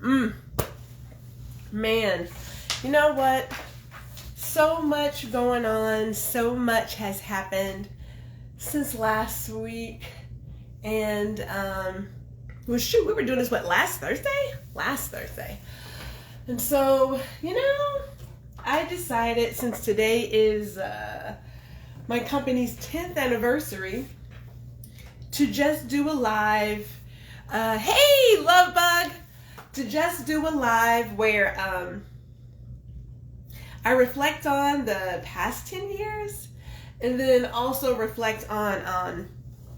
Man, you know what? So much going on. So much has happened since last week. And, well, shoot, we were doing this, last Thursday? Last Thursday. And so, I decided, since today is my company's 10th anniversary, to just do a live, hey, love bug, to just do a live where I reflect on the past 10 years and then also reflect on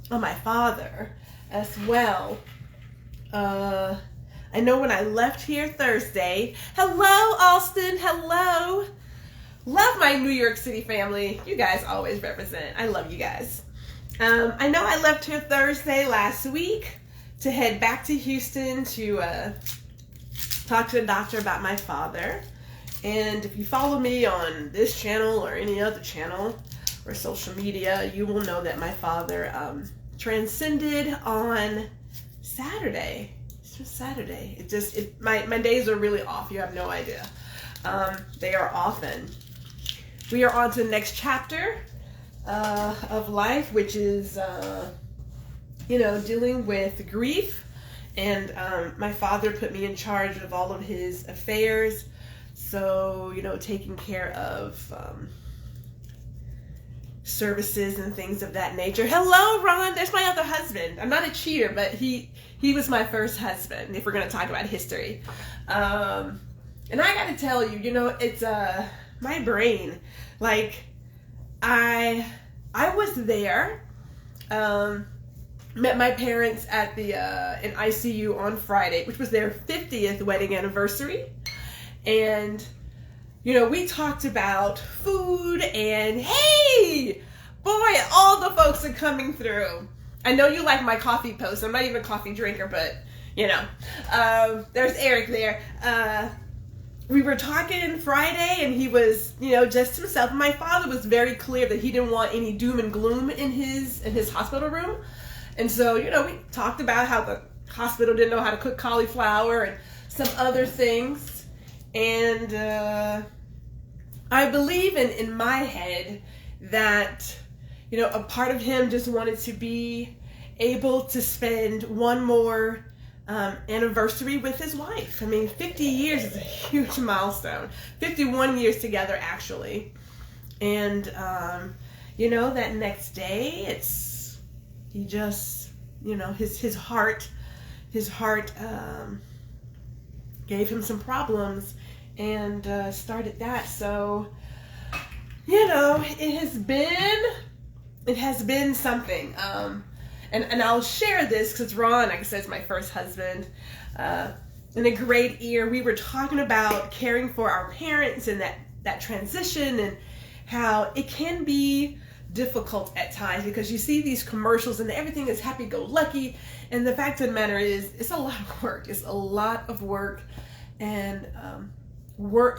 my father as well. I know when I left here Thursday, hello Austin, hello. Love my New York City family. You guys always represent. I love you guys. I know I left here Thursday last week to head back to Houston to talk to a doctor about my father. And if you follow me on this channel or any other channel or social media, you will know that my father transcended on Saturday. It's just Saturday. My days are really off. You have no idea. They are off, and we are on to the next chapter of life, which is, dealing with grief. And my father put me in charge of all of his affairs. So, taking care of services and things of that nature. Hello, Ron. There's my other husband. I'm not a cheater, but he was my first husband, if we're going to talk about history. And I got to tell you, it's my brain. Like, I was there, met my parents at the in ICU on Friday, which was their 50th wedding anniversary. And, we talked about food and, hey, boy, all the folks are coming through. I know you like my coffee post. I'm not even a coffee drinker, but, there's Eric there. We were talking Friday, and he was, just himself. My father was very clear that he didn't want any doom and gloom in his hospital room. And so, we talked about how the hospital didn't know how to cook cauliflower and some other things. And I believe in my head that, a part of him just wanted to be able to spend one more anniversary with his wife. I mean, 50 years is a huge milestone. 51 years together, actually. And, that next day, he just, his heart gave him some problems and started that. So, it has been something. And I'll share this because Ron, like I said, is my first husband. In a great ear, we were talking about caring for our parents and that transition and how it can be difficult at times because you see these commercials and everything is happy-go-lucky. And the fact of the matter is, it's a lot of work. It's a lot of work. And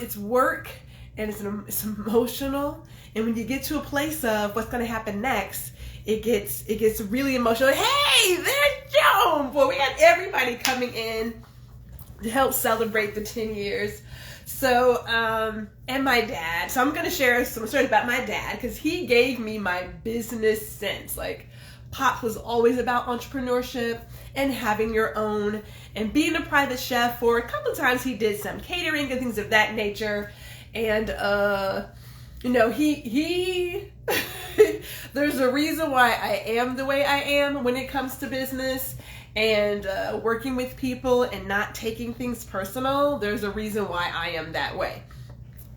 it's work and it's emotional. And when you get to a place of what's going to happen next, it gets really emotional. Hey, there's Joan! Well, we had everybody coming in to help celebrate the 10 years. So, and my dad. So I'm going to share some stories about my dad because he gave me my business sense. Like, Pop was always about entrepreneurship and having your own and being a private chef. For a couple of times he did some catering and things of that nature. And, he there's a reason why I am the way I am when it comes to business and working with people and not taking things personal. There's a reason why I am that way.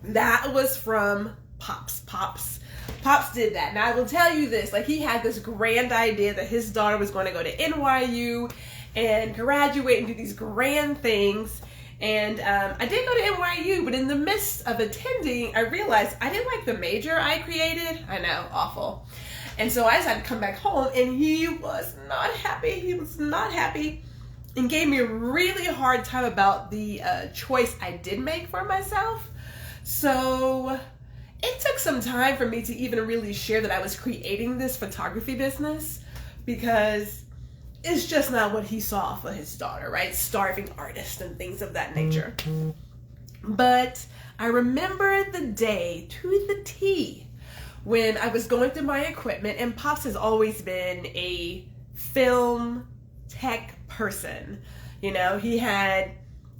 That was from Pops. Pops did that. Now I will tell you this, like he had this grand idea that his daughter was going to go to NYU and graduate and do these grand things. And I did go to NYU, but in the midst of attending, I realized I didn't like the major I created. I know, awful. And so I just had to come back home, and he was not happy. He was not happy and gave me a really hard time about the choice I did make for myself. So it took some time for me to even really share that I was creating this photography business because is just not what he saw for his daughter, right? Starving artist and things of that nature. But I remember the day to the T when I was going through my equipment, and Pops has always been a film tech person. You know, he had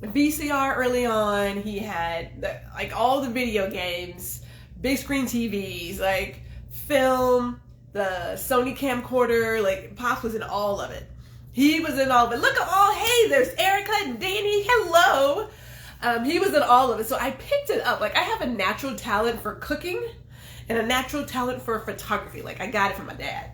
VCR early on, he had like all the video games, big screen TVs, like film, the Sony camcorder, like Pops was in all of it. He was in all of it. Look at all, hey, there's Erica and Danny, hello. He was in all of it. So I picked it up. Like, I have a natural talent for cooking and a natural talent for photography. Like, I got it from my dad.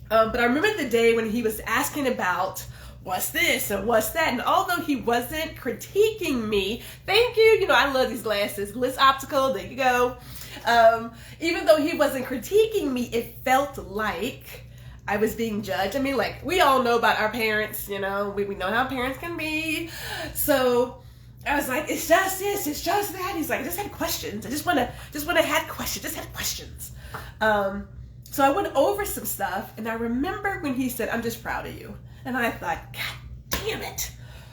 But I remember the day when he was asking about what's this and what's that. And although he wasn't critiquing me, thank you. You know, I love these glasses. Bliss Optical, there you go. Even though he wasn't critiquing me, it felt like I was being judged. I mean, like, we all know about our parents, you know, we know how parents can be. So I was like, it's just this, it's just that. He's like, I just had questions. I just want to have questions, just had questions. So I went over some stuff, and I remember when he said, I'm just proud of you. And I thought, God damn it.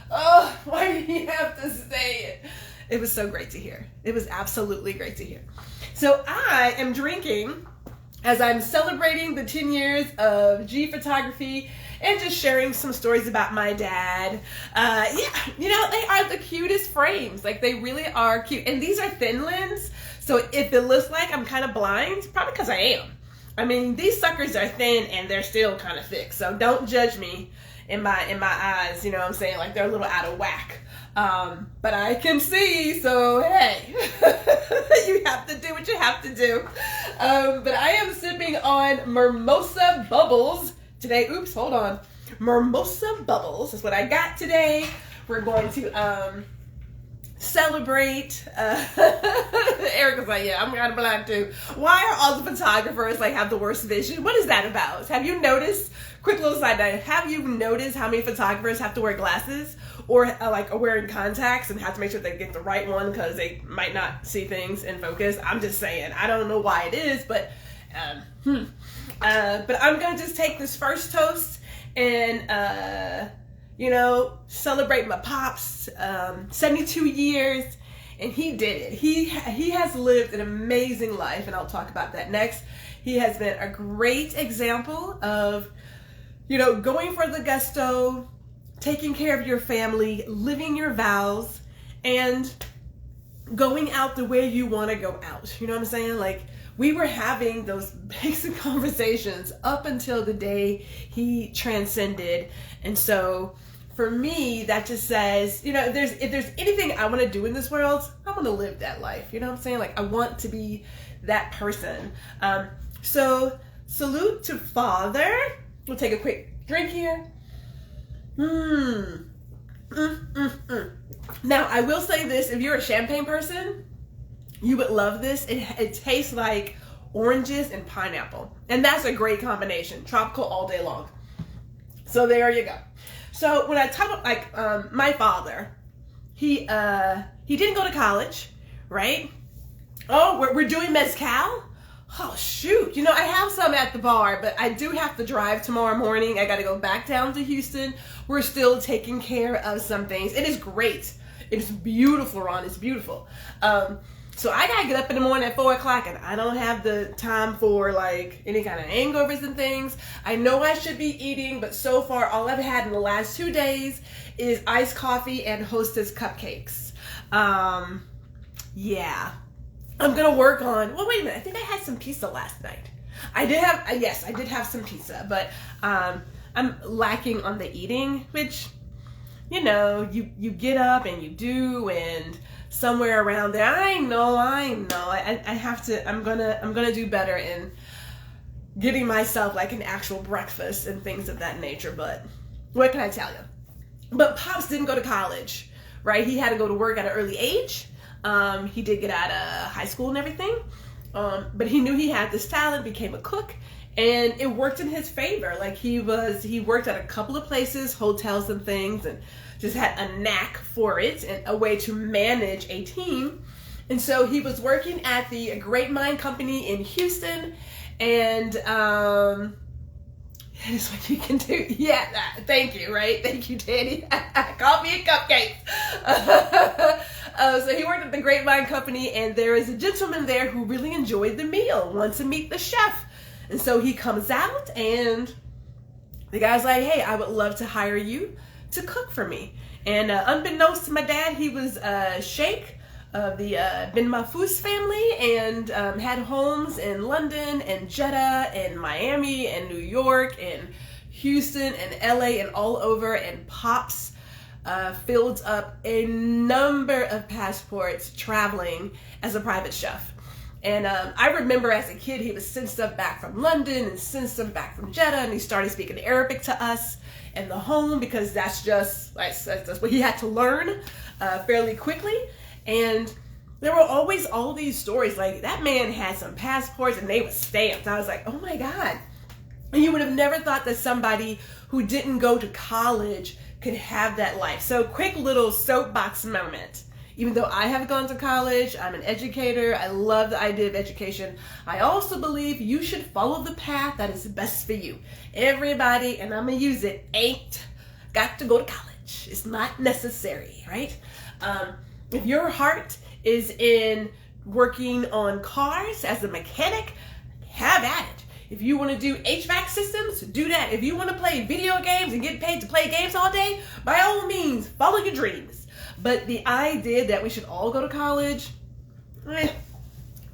Oh, why did he have to say it? It was so great to hear. It was absolutely great to hear. So I am drinking as I'm celebrating the 10 years of G Photography and just sharing some stories about my dad. Yeah, you know, they are the cutest frames. Like, they really are cute. And these are thin lens. So if it looks like I'm kind of blind, probably because I am. I mean, these suckers are thin and they're still kind of thick. So don't judge me in my eyes, you know what I'm saying? Like, they're a little out of whack. But I can see, so hey, you have to do what you have to do. But I am sipping on Mimosa Bubbles today. Oops, hold on. Mimosa Bubbles is what I got today. We're going to celebrate. Eric was like, yeah, I'm kind of blind too. Why are all the photographers like have the worst vision? What is that about? Have you noticed, quick little side note, have you noticed how many photographers have to wear glasses or like are wearing contacts and have to make sure they get the right one because they might not see things in focus? I'm just saying, I don't know why it is, but but I'm gonna just take this first toast and you know, celebrate my pops, 72 years, and he did it. He has lived an amazing life, and I'll talk about that next. He has been a great example of, you know, going for the gusto, taking care of your family, living your vows, and going out the way you want to go out. You know what I'm saying? Like, we were having those basic conversations up until the day he transcended. And so for me, that just says, you know, if there's anything I want to do in this world, I want to live that life. You know what I'm saying? Like, I want to be that person. So salute to Father. We'll take a quick drink here. Now, I will say this. If you're a champagne person, you would love this. It tastes like oranges and pineapple. And that's a great combination. Tropical all day long. So there you go. So when I talk about, like, my father, he didn't go to college, right? Oh, we're doing mezcal? Oh, shoot. You know, I have some at the bar, but I do have to drive tomorrow morning. I got to go back down to Houston. We're still taking care of some things. It is great. It is beautiful, Ron. It's beautiful. So I got to get up in the morning at 4 o'clock, and I don't have the time for, like, any kind of hangovers and things. I know I should be eating, but so far, all I've had in the last 2 days is iced coffee and Hostess cupcakes. Yeah. I'm going to work on, well, wait a minute. I think I had some pizza last night. I did have some pizza, but I'm lacking on the eating, which, you know, you get up and you do, and somewhere around there, I know. I have to, I'm gonna do better in getting myself like an actual breakfast and things of that nature, but what can I tell you? But Pops didn't go to college, right? He had to go to work at an early age. He did get out of high school and everything, but he knew he had this talent, became a cook, and it worked in his favor. Like, he worked at a couple of places, hotels and things, and just had a knack for it and a way to manage a team. And so he was working at the Great Mind Company in Houston, and that is what you can do. Yeah, thank you, right? Thank you, Danny. Coffee and cupcakes. So he worked at the Grapevine Company, and there is a gentleman there who really enjoyed the meal, wants to meet the chef. And so he comes out, and the guy's like, hey, I would love to hire you to cook for me. And unbeknownst to my dad, he was Sheikh of the bin Mahfouz family, and had homes in London and Jeddah and Miami and New York and Houston and LA and all over. And Pops filled up a number of passports traveling as a private chef. And I remember as a kid, he would send stuff back from London and send stuff back from Jeddah, and he started speaking Arabic to us in the home, because that's what he had to learn fairly quickly. And there were always all these stories, like that man had some passports and they were stamped. I was like, oh my God. And you would have never thought that somebody who didn't go to college could have that life. So quick little soapbox moment. Even though I have gone to college, I'm an educator, I love the idea of education, I also believe you should follow the path that is best for you. Everybody, and I'm going to use it, ain't got to go to college. It's not necessary, right? If your heart is in working on cars as a mechanic, have at it. If you want to do HVAC systems, do that. If you want to play video games and get paid to play games all day, by all means, follow your dreams. But the idea that we should all go to college,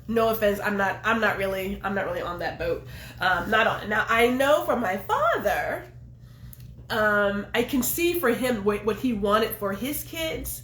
no offense, I'm not really on that boat. Not on it. Now I know for my father, I can see for him what he wanted for his kids.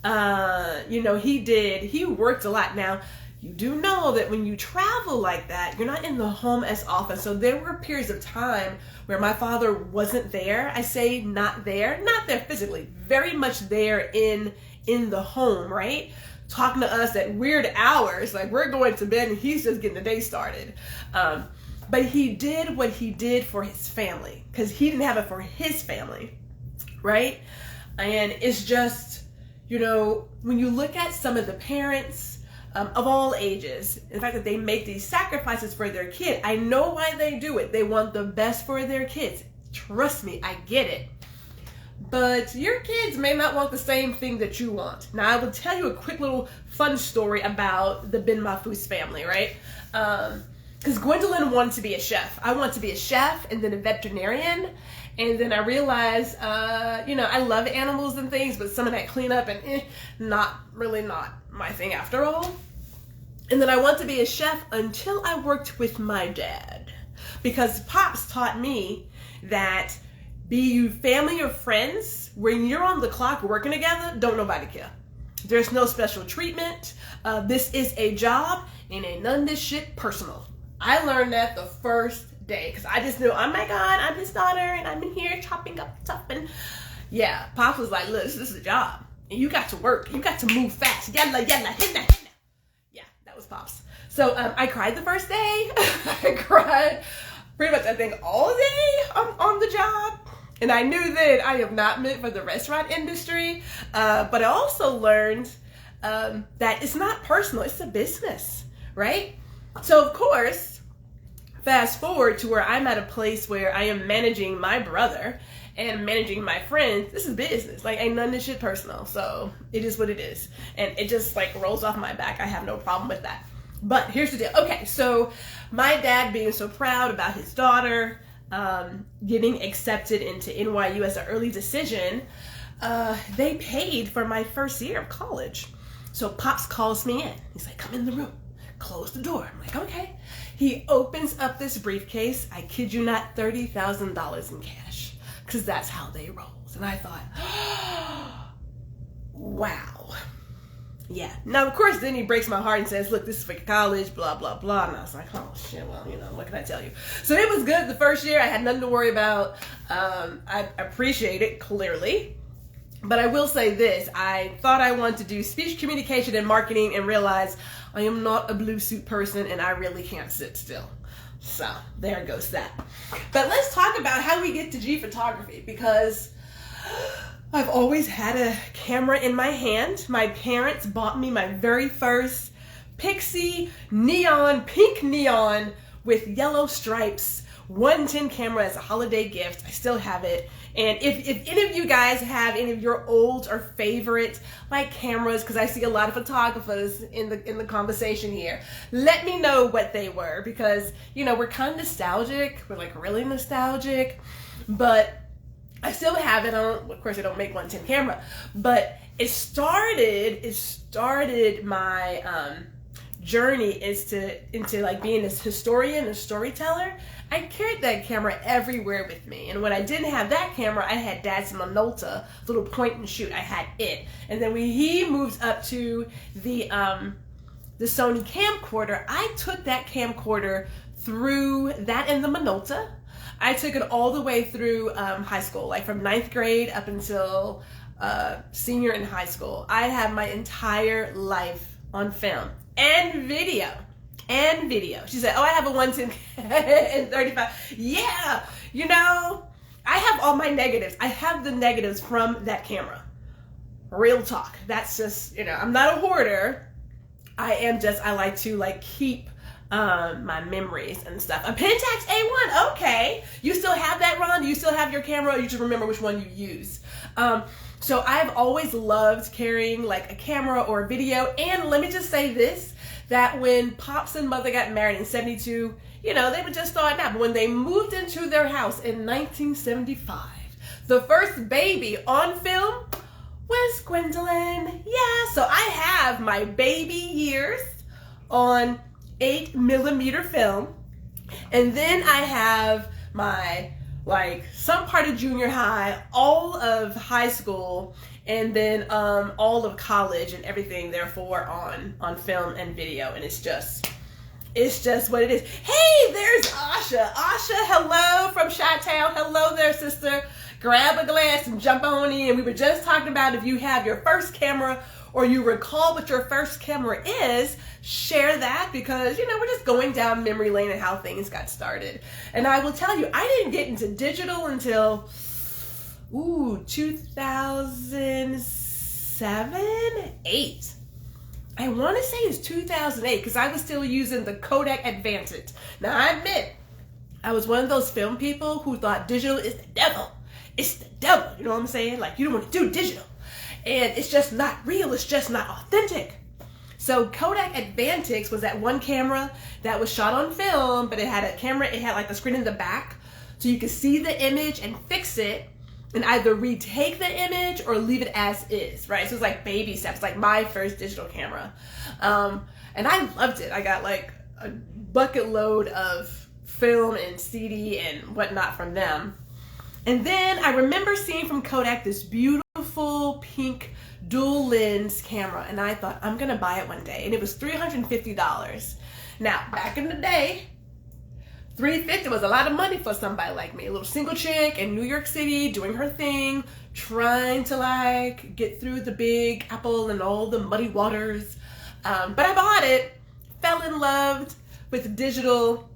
He worked a lot. Now, you do know that when you travel like that, you're not in the home as often. So there were periods of time where my father wasn't there. I say not there physically, very much there in the home, right? Talking to us at weird hours, like we're going to bed and he's just getting the day started. But he did what he did for his family, because he didn't have it for his family, right? And it's just, when you look at some of the parents of all ages, in fact that they make these sacrifices for their kid, I know why they do it. They want the best for their kids. Trust me, I get it. But your kids may not want the same thing that you want. Now, I will tell you a quick little fun story about the bin Mahfouz family, right? Because Gwendolyn wanted to be a chef. I wanted to be a chef and then a veterinarian. And then I realized, I love animals and things, but some of that cleanup and not my thing after all. And then I wanted to be a chef until I worked with my dad. Because Pops taught me that be you family or friends, when you're on the clock working together, don't nobody care. There's no special treatment. This is a job, and ain't none of this shit personal. I learned that the first day, because I just knew, oh my God, I'm his daughter, and I'm in here chopping up stuff. And yeah, Pops was like, look, this is a job, and you got to work. You got to move fast. Yalla, yalla, hinna. Yeah, that was Pops. So I cried the first day. I cried pretty much, I think, all day on the job. And I knew that I am not meant for the restaurant industry. But I also learned that it's not personal. It's a business, right? So, of course, fast forward to where I'm at a place where I am managing my brother and managing my friends. This is business. Like, ain't none of this shit personal. So, it is what it is. And it just, rolls off my back. I have no problem with that. But here's the deal. Okay, so my dad being so proud about his daughter getting accepted into NYU as an early decision, they paid for my first year of college. So Pops calls me in. He's like, come in the room, close the door. I'm like, okay. He opens up this briefcase. I kid you not, $30,000 in cash, because that's how they roll. And I thought, wow. Yeah. Now, of course, then he breaks my heart and says, look, this is for college, blah, blah, blah. And I was like, oh, shit, well, what can I tell you? So it was good the first year. I had nothing to worry about. I appreciate it, clearly. But I will say this. I thought I wanted to do speech communication and marketing and realized I am not a blue suit person and I really can't sit still. So there goes that. But let's talk about how we get to G photography, because I've always had a camera in my hand. My parents bought me my very first Pixie pink neon with yellow stripes 110 camera as a holiday gift. I still have it. And if any of you guys have any of your old or favorite like cameras, because I see a lot of photographers in the conversation here, let me know what they were, because you know, we're kind of nostalgic. We're like really nostalgic, but I still have it. Of course, I don't make 110 camera, but it started my journey into like being this historian and storyteller. I carried that camera everywhere with me, and when I didn't have that camera, I had Dad's Minolta little point and shoot. I had it, and then when he moved up to the Sony camcorder, I took that camcorder through that and the Minolta. I took it all the way through high school, like from 9th grade up until senior in high school. I have my entire life on film and video. She said, oh, I have a 110 and 35. Yeah, you know, I have all my negatives. I have the negatives from that camera. Real talk. That's just, you know, I'm not a hoarder. I like to like keep my memories and stuff. A Pentax A1, okay. You still have that, Ron? You still have your camera, or you just remember which one you use? So I've always loved carrying like a camera or a video. And let me just say this, that when Pops and Mother got married in 72, you know, they were just starting out. But when they moved into their house in 1975, the first baby on film was Gwendolyn. Yeah, so I have my baby years on 8mm film, and then I have my like some part of junior high, all of high school, and then all of college and everything therefore on film and video. And it's just what it is. Hey, there's Asha. Hello from Chi-Town. Hello there, sister. Grab a glass and jump on in. We were just talking about if you have your first camera or you recall what your first camera is, share that, because, you know, we're just going down memory lane and how things got started. And I will tell you, I didn't get into digital until, 2007, 8. I want to say it's 2008, because I was still using the Kodak Advantage. Now, I admit, I was one of those film people who thought digital is the devil. It's the devil, you know what I'm saying? Like, you don't want to do digital. And it's just not real, it's just not authentic. So Kodak Advantage was that one camera that was shot on film, but it had a camera, it had like a screen in the back, so you could see the image and fix it, and either retake the image or leave it as is, right? So it's like baby steps, like my first digital camera. And I loved it. I got like a bucket load of film and CD and whatnot from them. And then I remember seeing from Kodak this beautiful pink dual lens camera, and I thought, I'm gonna buy it one day. And it was $350. Now, back in the day, $350 was a lot of money for somebody like me, a little single chick in New York City doing her thing, trying to like get through the Big Apple and all the muddy waters. But I bought it, fell in love with digital.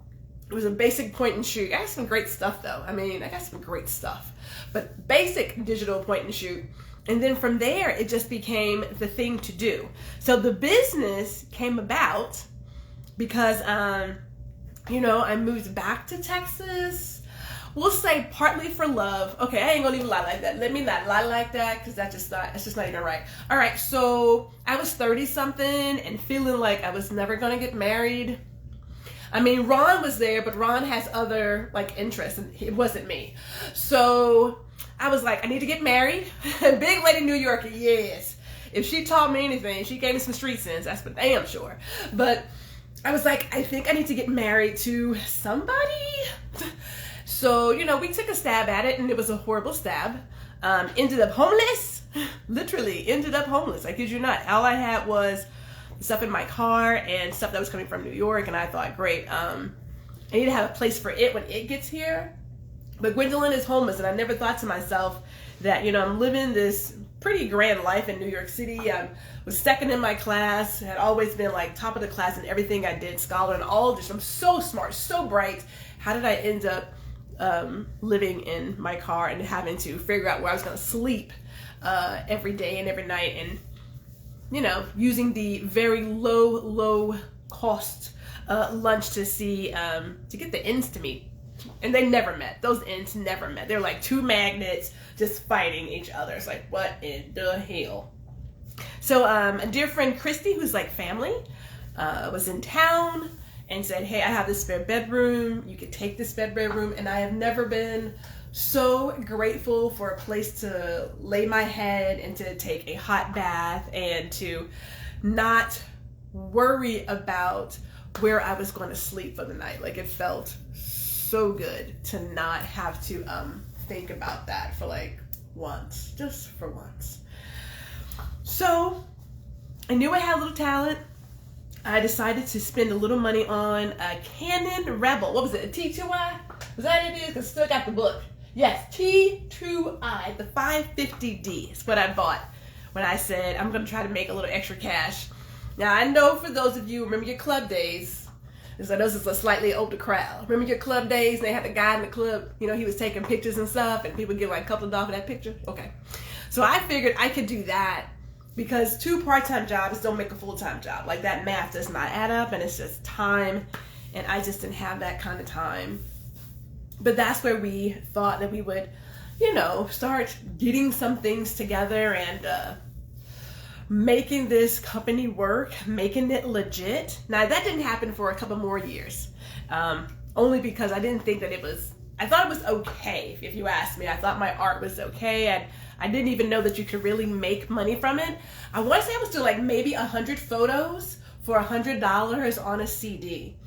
It was a basic point and shoot. I got some great stuff though. I got some great stuff, but basic digital point and shoot. And then from there, it just became the thing to do. So the business came about because, you know, I moved back to Texas. We'll say partly for love. Okay, I ain't gonna even lie like that. Let me not lie like that, because that's just not even right. All right, so I was 30 something and feeling like I was never gonna get married. I mean, Ron was there, but Ron has other like interests, and it wasn't me. So I was like, I need to get married. Big lady New Yorker, yes. If she taught me anything, she gave me some street sense, that's for damn sure. But I was like, I think I need to get married to somebody. So, you know, we took a stab at it, and it was a horrible stab. Ended up homeless. Literally ended up homeless. I kid you not. All I had was stuff in my car and stuff that was coming from New York, and I thought, great, I need to have a place for it when it gets here. But Gwendolyn is homeless, and I never thought to myself that, you know, I'm living this pretty grand life in New York City. I was second in my class, had always been like top of the class in everything I did, scholar and all this. I'm so smart, so bright. How did I end up living in my car and having to figure out where I was going to sleep every day and every night, and, you know, using the very low cost lunch to get the ends to meet. And they never met. Those ends never met. They're like two magnets just fighting each other. It's like, what in the hell? So a dear friend, Christy, who's like family, was in town and said, hey, I have this spare bedroom. You could take this spare bedroom. And I have never been so grateful for a place to lay my head and to take a hot bath and to not worry about where I was going to sleep for the night. Like, it felt so good to not have to think about that for like once, just for once. So I knew I had a little talent. I decided to spend a little money on a Canon Rebel. What was it, a T2i? Was that it? Because I still got the book. Yes, T2i, the 550D is what I bought when I said I'm going to try to make a little extra cash. Now, I know for those of you who remember your club days, because I know this is a slightly older crowd. Remember your club days? And they had the guy in the club, you know, he was taking pictures and stuff, and people give like a couple of dollars for that picture. Okay. So I figured I could do that because 2 part-time jobs don't make a full-time job. Like, that math does not add up, and it's just time, and I just didn't have that kind of time. But that's where we thought that we would, you know, start getting some things together and making this company work, making it legit. Now, that didn't happen for a couple more years, only because I didn't think that it was, I thought it was okay, if you ask me. I thought my art was okay, and I didn't even know that you could really make money from it. I want to say I was doing like maybe 100 photos for $100 on a CD.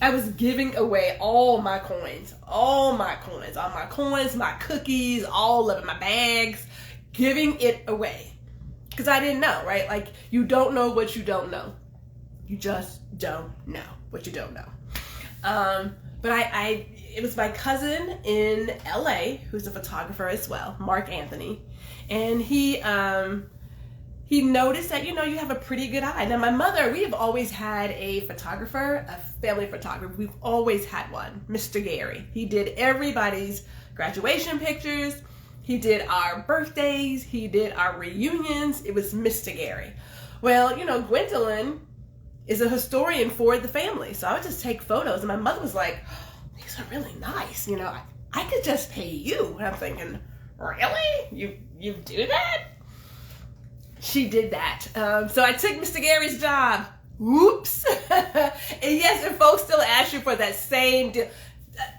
I was giving away all my coins, all my coins, my cookies, all of it, my bags, giving it away. Because I didn't know, right? Like, you don't know what you don't know. You just don't know what you don't know. But it was my cousin in LA, who's a photographer as well, Mark Anthony. And he noticed that, you know, you have a pretty good eye. Now, my mother, we have always had a photographer, a family photographer. We've always had one, Mr. Gary. He did everybody's graduation pictures. He did our birthdays. He did our reunions. It was Mr. Gary. Well, you know, Gwendolyn is a historian for the family. So I would just take photos. And my mother was like, oh, these are really nice. You know, I could just pay you. And I'm thinking, really? You do that? She did that. So I took Mr. Gary's job. Whoops. And yes, and folks still ask you for that same deal.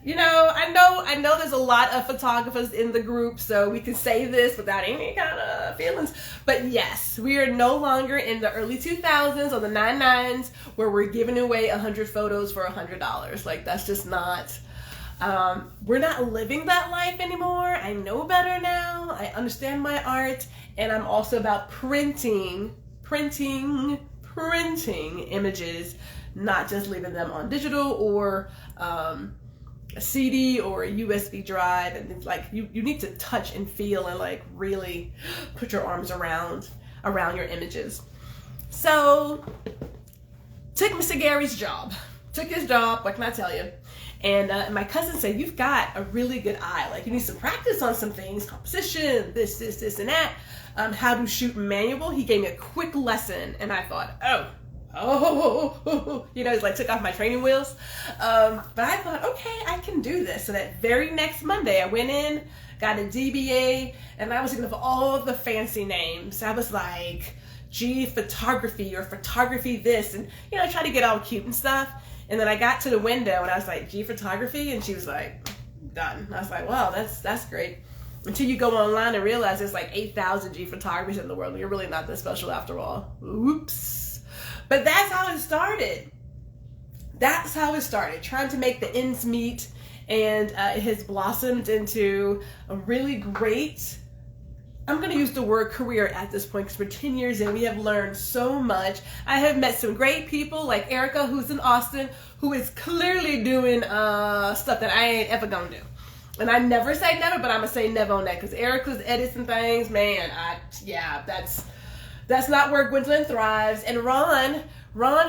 You know, I know there's a lot of photographers in the group, so we can say this without any kind of feelings. But yes, we are no longer in the early 2000s or the 99s where we're giving away 100 photos for $100. Like, that's just not, we're not living that life anymore. I know better now. I understand my art, and I'm also about printing images, not just leaving them on digital or a CD or a USB drive. And it's like you need to touch and feel and like really put your arms around your images. So took Mr. Gary's job, took his job, what can I tell you? And my cousin said, you've got a really good eye. Like, you need some practice on some things, composition, this, and that. How to shoot manual. He gave me a quick lesson, and I thought, you know, it's like took off my training wheels. But I thought, okay, I can do this. So that very next Monday, I went in, got a DBA, and I was looking for all of the fancy names. I was like, G photography or photography this, and, you know, I tried to get all cute and stuff. And then I got to the window, and I was like, G photography, and she was like, done. And I was like, wow, that's great. Until you go online and realize there's like 8,000 G photographers in the world. You're really not that special after all. Oops. But that's how it started. That's how it started, trying to make the ends meet, and it has blossomed into a really great, I'm going to use the word career at this point, because for 10 years and we have learned so much. I have met some great people like Erica, who's in Austin, who is clearly doing stuff that I ain't ever going to do. And I never say never, but I'm going to say never on that, because Erica's edits and things, man, that's not where Gwendolyn thrives. And Ron,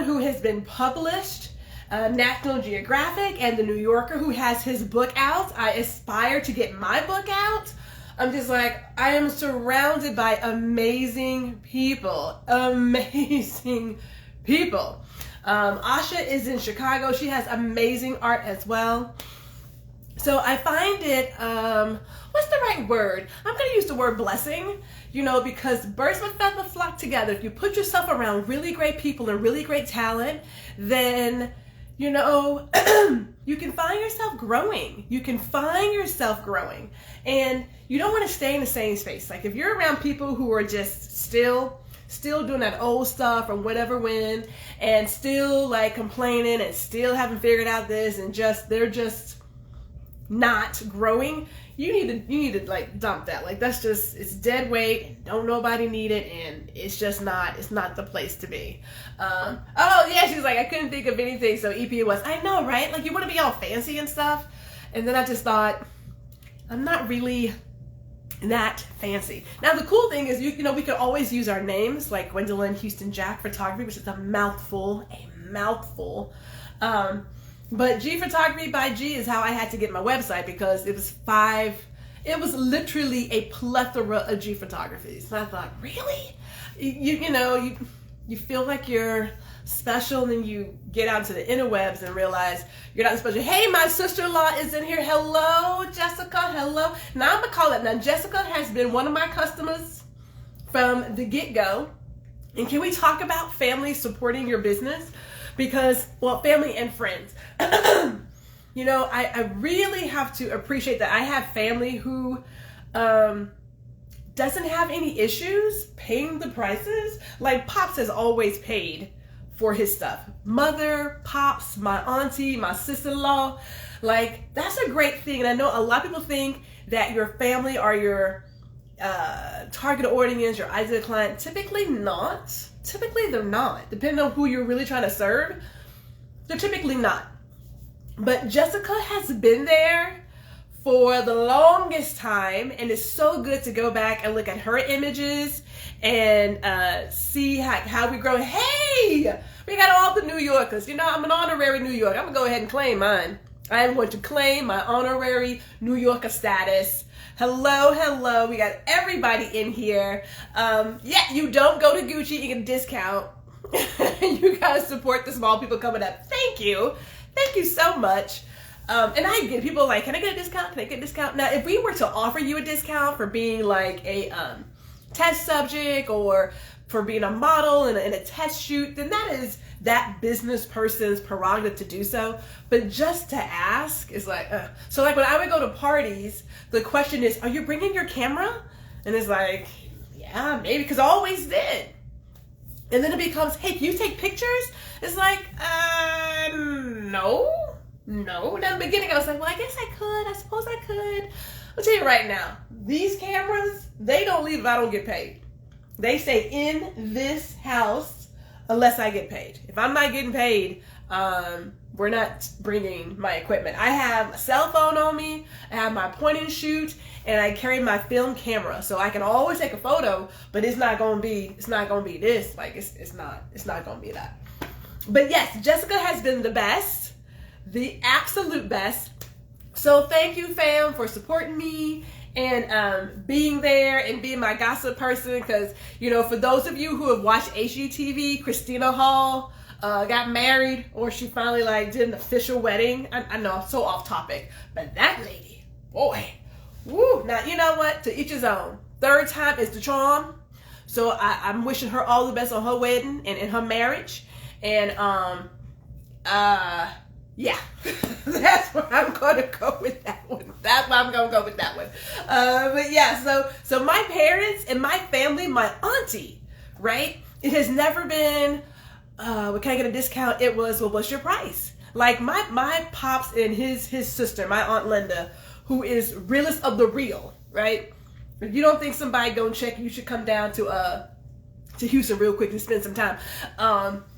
who has been published, National Geographic and The New Yorker, who has his book out. I aspire to get my book out. I'm just like, I am surrounded by amazing people. Amazing people. Asha is in Chicago. She has amazing art as well. So I find it, what's the right word? I'm going to use the word blessing, because birds of a feather flock together. If you put yourself around really great people and really great talent, then, you can find yourself growing. You can find yourself growing. And you don't want to stay in the same space. Like if you're around people who are just still doing that old stuff from whatever when, and still like complaining and still haven't figured out this, and they're just not growing, you need to like dump that. Like it's dead weight. Don't nobody need it, and it's not the place to be. Oh yeah, she's like, I couldn't think of anything, so EP was. I know, right? Like you want to be all fancy and stuff, and then I just thought, I'm not really that fancy. Now the cool thing is, we could always use our names, like Gwendolyn Houston Jack Photography, which is a mouthful. But G Photography by G is how I had to get my website, because it was literally a plethora of G photographies. And I thought, really? You feel like you're special, and then you get out into the interwebs and realize you're not special. Hey, my sister-in-law is in here. Hello, Jessica. Hello. Now I'm gonna call it. Now Jessica has been one of my customers from the get-go. And can we talk about family supporting your business? Because, family and friends. I really have to appreciate that I have family who doesn't have any issues paying the prices. Like Pops has always paid for his stuff. Mother, Pops, my auntie, my sister-in-law. Like that's a great thing. And I know a lot of people think that your family are your target audience, your ideal client. Typically not. Typically they're not. Depending on who you're really trying to serve, they're typically not. But Jessica has been there for the longest time, and it's so good to go back and look at her images and see how we grow. Hey, we got all the New Yorkers. I'm an honorary New Yorker. I'm gonna go ahead and claim mine. I am going to claim my honorary New Yorker status. Hello. We got everybody in here. You don't go to Gucci, you get a discount. You guys support the small people coming up. Thank you so much. And I get people like, can I get a discount? Can I get a discount? Now, if we were to offer you a discount for being like a test subject, or for being a model in a test shoot, then that is that business person's prerogative to do so. But just to ask is like, so like when I would go to parties, the question is, are you bringing your camera? And it's like, yeah, maybe, because I always did. And then it becomes, hey, can you take pictures? It's like, no. Now in the beginning I was like, well, I guess I could. I suppose I could. I'll tell you right now, these cameras, they don't leave if I don't get paid. They stay in this house unless I get paid. If I'm not getting paid, we're not bringing my equipment. I have a cell phone on me, I have my point and shoot, and I carry my film camera, so I can always take a photo, but it's not gonna be this. Like it's not gonna be that. But yes, Jessica has been the best, the absolute best. So thank you, fam, for supporting me and being there and being my gossip person. Because, for those of you who have watched HGTV, Christina Hall got married, or she finally did an official wedding. I know I'm so off topic, but that lady, boy, woo. Now, you know what? To each his own. Third time is the charm. So I'm wishing her all the best on her wedding and in her marriage. And yeah, that's where I'm going to go with that one. That's where I'm going to go with that one. But yeah, so my parents and my family, my auntie, right? It has never been, well, can I get a discount? It was, well, what's your price? Like my pops and his sister, my Aunt Linda, who is realest of the real, right? If you don't think somebody gonna check, you should come down to Houston real quick and spend some time.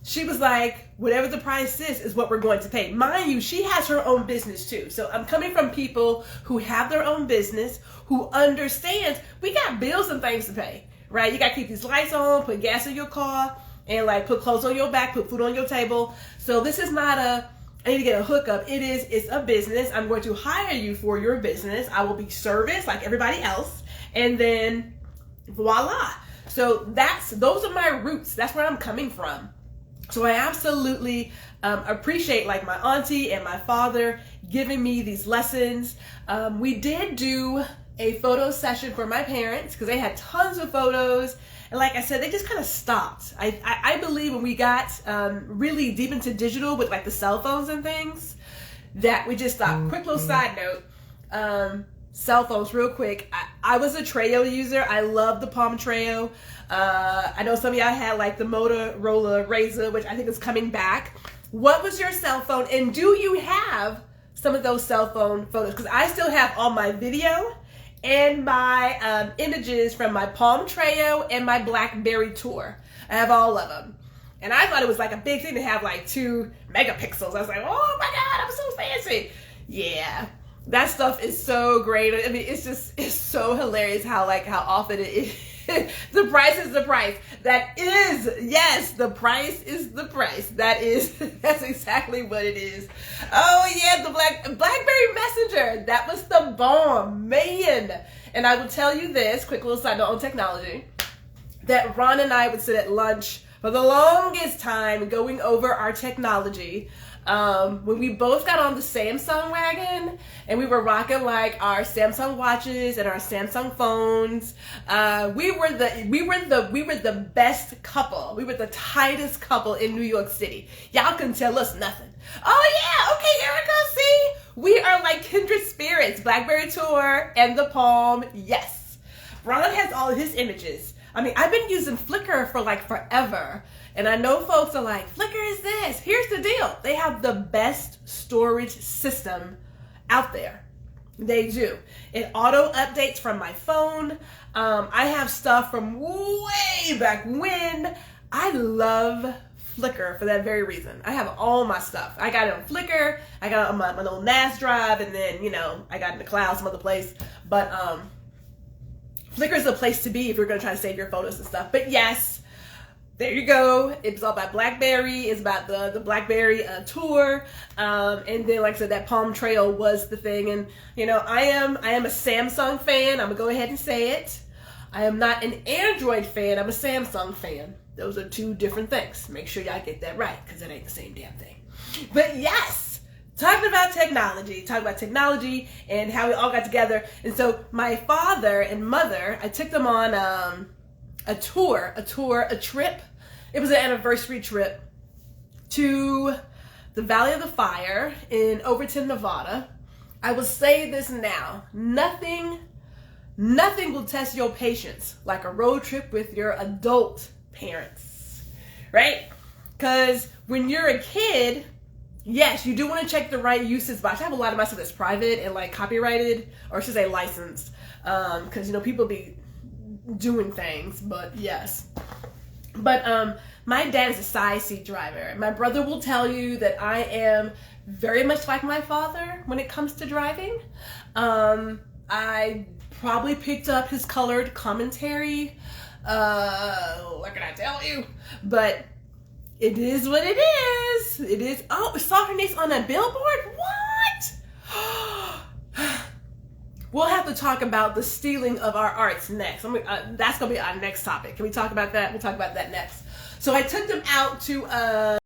She was like, whatever the price is what we're going to pay. Mind you, she has her own business too. So I'm coming from people who have their own business, who understands we got bills and things to pay, right? You got to keep these lights on, put gas in your car, and put clothes on your back, put food on your table. So this is not I need to get a hookup. It's a business. I'm going to hire you for your business. I will be serviced like everybody else. And then voila. So those are my roots. That's where I'm coming from. So I absolutely appreciate like my auntie and my father giving me these lessons. We did do a photo session for my parents because they had tons of photos. And like I said, they just kind of stopped. I believe when we got really deep into digital with like the cell phones and things, that we just stopped. Quick little side note, cell phones real quick. I was a Treo user. I love the Palm Treo. I know some of y'all had like the Motorola Razr, which I think is coming back. What was your cell phone? And do you have some of those cell phone photos? Because I still have all my video and my images from my Palm Treo and my BlackBerry Tour. I have all of them. And I thought it was like a big thing to have like 2 megapixels. I was like, oh my God, I'm so fancy. Yeah, that stuff is so great. I mean, it's so hilarious how often it is. The price is the price. That is, yes, the price is the price. That's exactly what it is. Oh yeah, the BlackBerry Messenger. That was the bomb, man. And I will tell you this, quick little side note on technology, that Ron and I would sit at lunch for the longest time going over our technology. When we both got on the Samsung wagon and we were rocking like our Samsung watches and our Samsung phones, we were the best couple. We were the tightest couple in New York City. Y'all couldn't tell us nothing. Oh yeah, okay, Erica, see? We are like kindred spirits. BlackBerry Tour and the Palm, yes. Ron has all of his images. I mean, I've been using Flickr for like forever. And I know folks are like, Flickr is this. Here's the deal. They have the best storage system out there. They do. It auto updates from my phone. I have stuff from way back when. I love Flickr for that very reason. I have all my stuff. I got it on Flickr. I got it on my little NAS drive. And then, you know, I got it in the cloud some other place. But Flickr is the place to be if you're going to try to save your photos and stuff. But yes, there you go. It's all about BlackBerry. It's about the BlackBerry Tour. And then, like I said, that Palm Treo was the thing. And, you know, I am a Samsung fan. I'm going to go ahead and say it. I am not an Android fan. I'm a Samsung fan. Those are 2 different things. Make sure y'all get that right because it ain't the same damn thing. But yes, talking about technology and how we all got together. And so my father and mother, I took them on a trip. It was an anniversary trip to the Valley of the Fire in Overton, Nevada. I will say this now, nothing will test your patience like a road trip with your adult parents, right? Because when you're a kid, yes, you do want to check the right usage box. I have a lot of my stuff that's private and like copyrighted, or I should say licensed, because, you know, people be doing things, but yes. But my dad is a side seat driver. My brother will tell you that I am very much like my father when it comes to driving. I probably picked up his colored commentary. What can I tell you? But it is what it is. It is. Oh, saw her niece on a billboard? What? We'll have to talk about the stealing of our arts next. That's going to be our next topic. Can we talk about that? We'll talk about that next. So I took them out to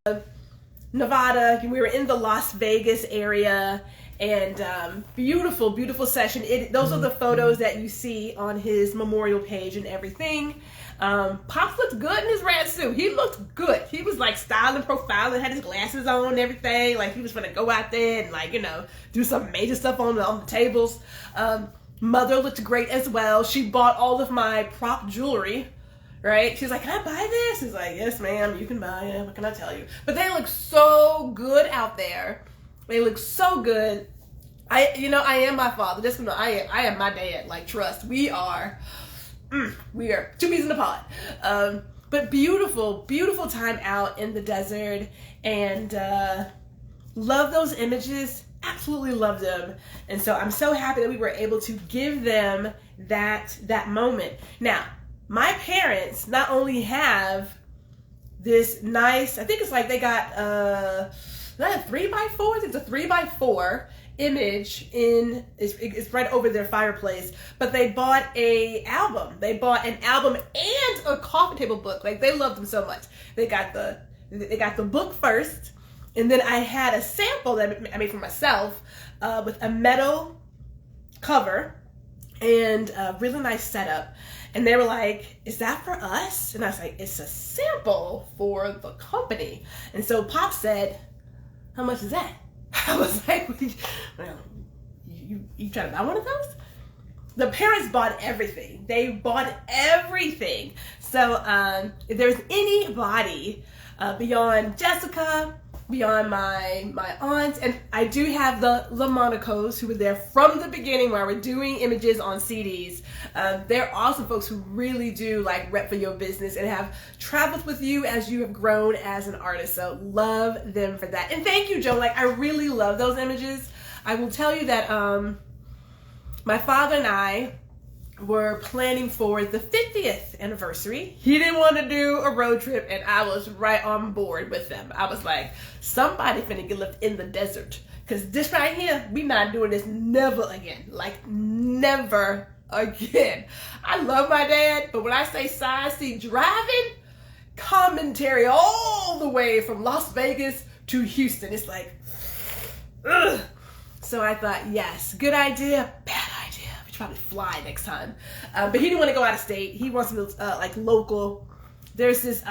Nevada. We were in the Las Vegas area. And beautiful, beautiful session. Those are the photos that you see on his memorial page and everything. Pops looked good in his red suit. He looked good. He was like styling, profiling, had his glasses on and everything. Like he was gonna go out there and like, you know, do some major stuff on the tables. Mother looked great as well. She bought all of my prop jewelry, right? She's like, can I buy this? He's like, yes, ma'am, you can buy it. What can I tell you? But they look so good out there. They look so good. I am my father. Just know, I am my dad. Like, trust. We are 2 peas in a pod. But beautiful, beautiful time out in the desert, and love those images. Absolutely love them. And so I'm so happy that we were able to give them that moment. Now, my parents not only have this nice, I think it's like they got not a 3x4, it's a 3x4 image it's right over their fireplace, but they bought an album and a coffee table book. Like, they love them so much. They got the They got the book first, and then I had a sample that I made for myself with a metal cover and a really nice setup. And they were like, is that for us? And I was like, it's a sample for the company. And so Pop said, how much is that? I was like, well, you trying to buy one of those? The parents bought everything. They bought everything. So if there's anybody beyond Jessica, beyond my aunts, and I do have the Monicos who were there from the beginning while we're doing images on CDs. They're awesome folks who really do like rep for your business and have traveled with you as you have grown as an artist. So love them for that. And thank you, Joe. Like, I really love those images. I will tell you that my father and I were planning for the 50th anniversary. He didn't want to do a road trip, and I was right on board with them. I was like, somebody finna get left in the desert, because this right here, we not doing this never again. Like, never again. I love my dad, but when I say side seat driving, commentary all the way from Las Vegas to Houston, it's like, ugh. So I thought, yes, good idea, bad idea. We should probably fly next time. But he didn't want to go out of state. He wants to go like local. There's this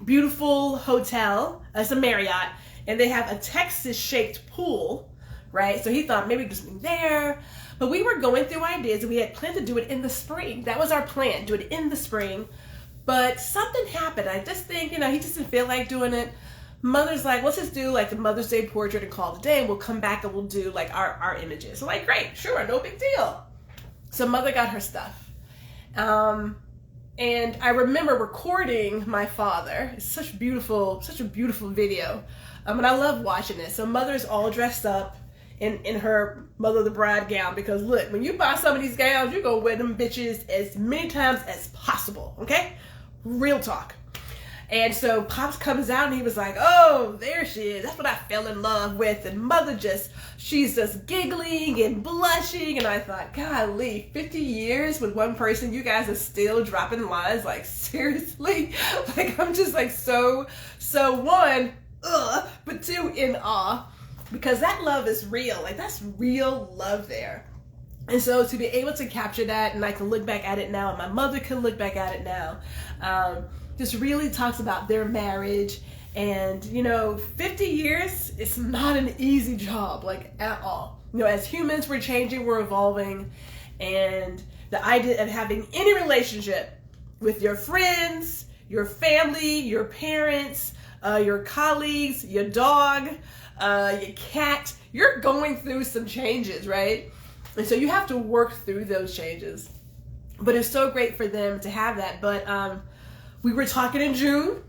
beautiful hotel, it's a Marriott, and they have a Texas-shaped pool, right? So he thought maybe just be there. But we were going through ideas, and we had planned to do it in the spring. That was our plan, do it in the spring. But something happened. I just think, he just didn't feel like doing it. Mother's like, let's just do like the Mother's Day portrait and call it a day, and we'll come back and we'll do like our images. I'm like, great, sure, no big deal. So Mother got her stuff. And I remember recording my father. It's such a beautiful video. And I love watching it. So Mother's all dressed up in her Mother of the Bride gown, because look, when you buy some of these gowns, you're gonna wear them bitches as many times as possible, okay? Real talk. And so Pops comes out and he was like, oh, there she is. That's what I fell in love with. And Mother she's just giggling and blushing. And I thought, golly, 50 years with one person, you guys are still dropping lines. Like, seriously? Like, I'm just like so one, but two, in awe. Because that love is real. Like, that's real love there. And so to be able to capture that, and I can look back at it now, and my mother can look back at it now, just really talks about their marriage. And 50 years, it's not an easy job, like, at all. As humans, we're changing, we're evolving, and the idea of having any relationship with your friends, your family, your parents, your colleagues, your dog, your cat, you're going through some changes, right? And so you have to work through those changes. But it's so great for them to have that. But we were talking in June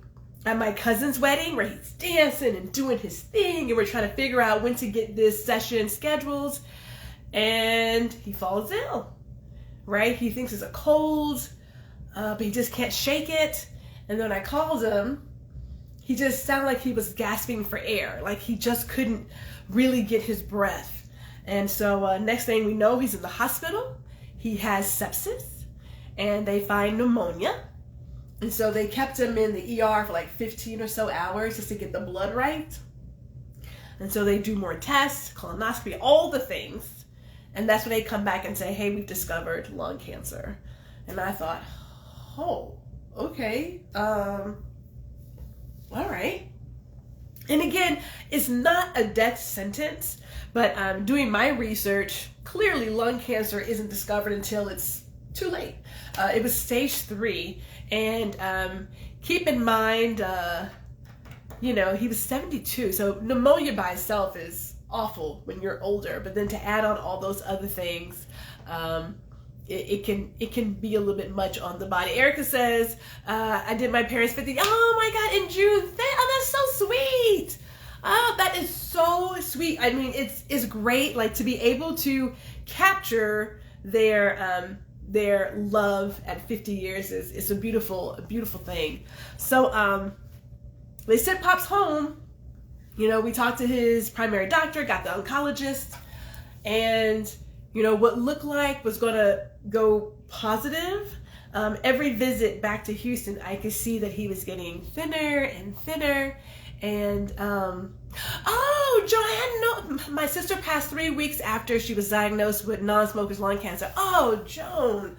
at my cousin's wedding, where he's dancing and doing his thing, and we're trying to figure out when to get this session scheduled, and he falls ill, right? He thinks it's a cold, but he just can't shake it. And then when I called him, he just sounded like he was gasping for air, like he just couldn't really get his breath. And so next thing we know, he's in the hospital. He has sepsis, and they find pneumonia. And so they kept him in the ER for like 15 or so hours just to get the blood right. And so they do more tests, colonoscopy, all the things. And that's when they come back and say, hey, we've discovered lung cancer. And I thought, oh, okay. All right. And again, it's not a death sentence, but doing my research, clearly lung cancer isn't discovered until it's too late. It was stage 3. And keep in mind, he was 72. So pneumonia by itself is awful when you're older. But then to add on all those other things, it can be a little bit much on the body. Erica says, I did my parents' 50. Oh my God, in June. That's so sweet. Oh, that is so sweet. I mean, it's great, like, to be able to capture their love at 50 years is a beautiful thing. So they sent Pops home. We talked to his primary doctor, got the oncologist, and what looked like was going to go positive every visit back to Houston, I could see that he was getting thinner and thinner. And, oh, Joanne, my sister passed 3 weeks after she was diagnosed with non-smoker's lung cancer. Oh, Joan,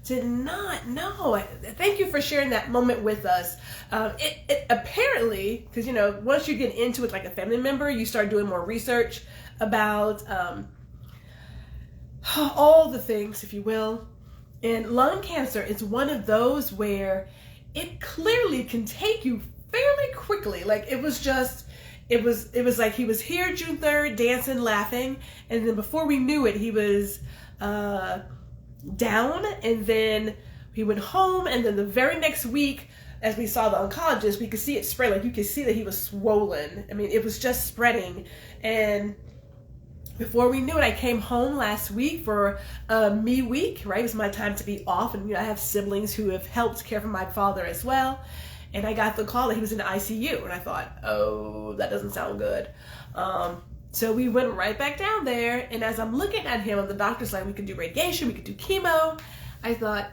did not know. Thank you for sharing that moment with us. It apparently, because, you know, once you get into it like a family member, you start doing more research about all the things, if you will. And lung cancer is one of those where it clearly can take you fairly quickly. Like it was like he was here June 3rd, dancing, laughing, and then before we knew it, he was down, and then he went home, and then the very next week, as we saw the oncologist, we could see it spread. Like you could see that he was swollen. I mean, it was just spreading, and before we knew it, I came home last week for me week, right? It was my time to be off, and you know, I have siblings who have helped care for my father as well. And I got the call that he was in the ICU, and I thought, oh, that doesn't sound good. So we went right back down there, and as I'm looking at him, the doctor's like, we could do radiation, we could do chemo. I thought,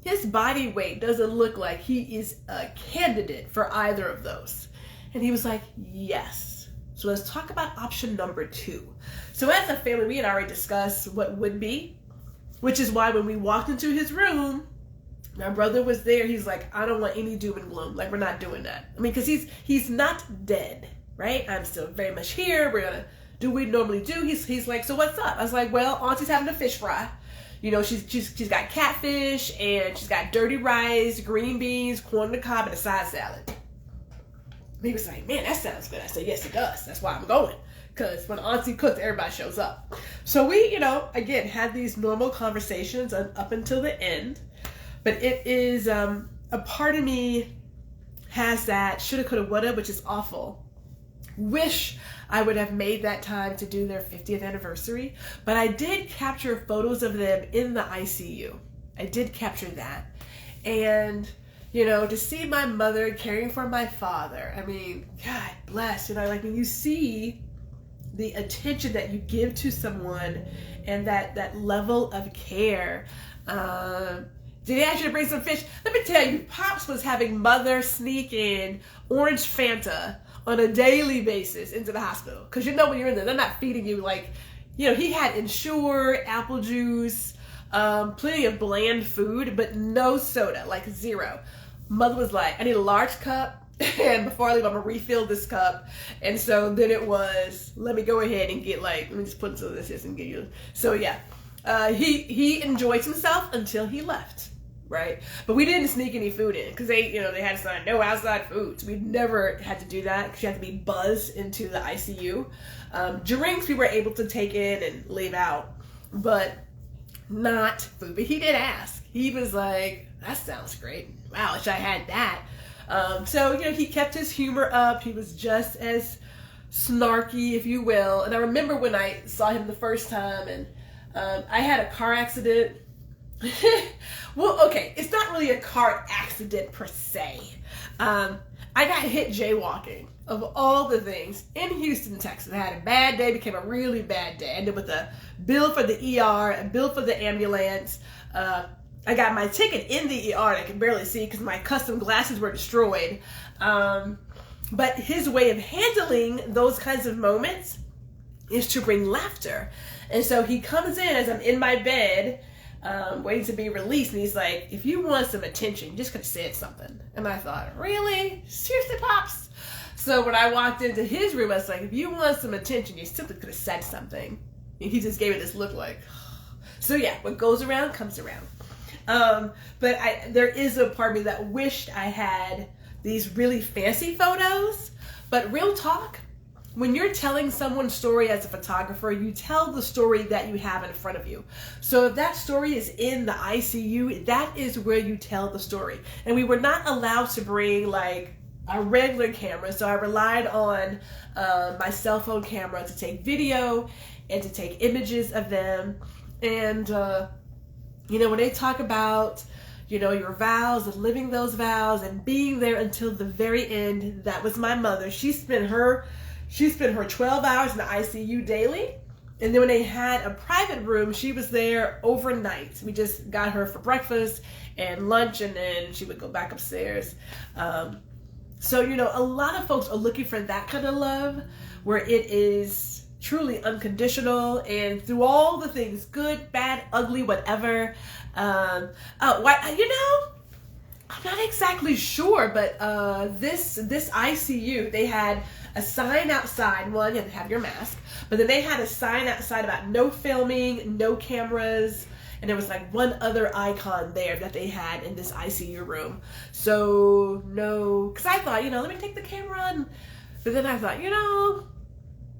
his body weight doesn't look like he is a candidate for either of those. And he was like, yes. So let's talk about option number 2. So as a family, we had already discussed what would be, which is why when we walked into his room, my brother was there. He's like, I don't want any doom and gloom. Like, we're not doing that. I mean, because he's not dead, right? I'm still very much here. We're going to do what we normally do. He's like, so what's up? I was like, well, Auntie's having a fish fry. You know, she's got catfish, and she's got dirty rice, green beans, corn on the cob, and a side salad. And he was like, man, that sounds good. I said, yes, it does. That's why I'm going. Because when Auntie cooks, everybody shows up. So we, you know, again, had these normal conversations up until the end. But it is, a part of me has that shoulda, coulda, woulda, which is awful. Wish I would have made that time to do their 50th anniversary. But I did capture photos of them in the ICU. I did capture that. And, you know, to see my mother caring for my father, I mean, God bless, you know, like when you see the attention that you give to someone and that level of care, did he ask you to bring some fish? Let me tell you, Pops was having mother sneak in orange Fanta on a daily basis into the hospital. Because you know when you're in there, they're not feeding you like, you know, he had Ensure, apple juice, plenty of bland food, but no soda, like 0. Mother was like, I need a large cup, and before I leave, I'm going to refill this cup. And so then it was, let me go ahead and get like, let me just put some of this and get you. So yeah, he enjoyed himself until he left. Right, but we didn't sneak any food in because they had to sign no outside food. So we never had to do that because you had to be buzzed into the ICU. Drinks we were able to take in and leave out, but not food. But he did ask. He was like, "That sounds great. Wow, I wish I had that." So you know, he kept his humor up. He was just as snarky, if you will. And I remember when I saw him the first time, and I had a car accident. Well, okay, it's not really a car accident per se. I got hit jaywalking, of all the things, in Houston, Texas. I had a bad day, became a really bad day. Ended with a bill for the ER, a bill for the ambulance. I got my ticket in the ER and I could barely see because my custom glasses were destroyed. But his way of handling those kinds of moments is to bring laughter. And so he comes in as I'm in my bed, waiting to be released, and he's like, if you want some attention, you just could have said something. And I thought, really? Seriously, Pops? So when I walked into his room, I was like, if you want some attention, you simply could have said something. And he just gave me this look like, so yeah, what goes around comes around. But there is a part of me that wished I had these really fancy photos. But real talk, when you're telling someone's story as a photographer, you tell the story that you have in front of you. So if that story is in the ICU, that is where you tell the story. And we were not allowed to bring like a regular camera, so I relied on my cell phone camera to take video and to take images of them. And you know, when they talk about, you know, your vows and living those vows and being there until the very end, that was my mother. She spent her 12 hours in the ICU daily, And then when they had a private room, she was there overnight. We just got her for breakfast and lunch, and then she would go back upstairs. So, you know, a lot of folks are looking for that kind of love where it is truly unconditional and through all the things, good, bad, ugly, whatever. Why, you know, I'm not exactly sure, but this ICU, they had a sign outside. One, you have to have your mask, but then they had a sign outside about no filming, no cameras, and there was like one other icon there that they had in this ICU room. So no, because I thought, you know, let me take the camera, but then I thought, you know,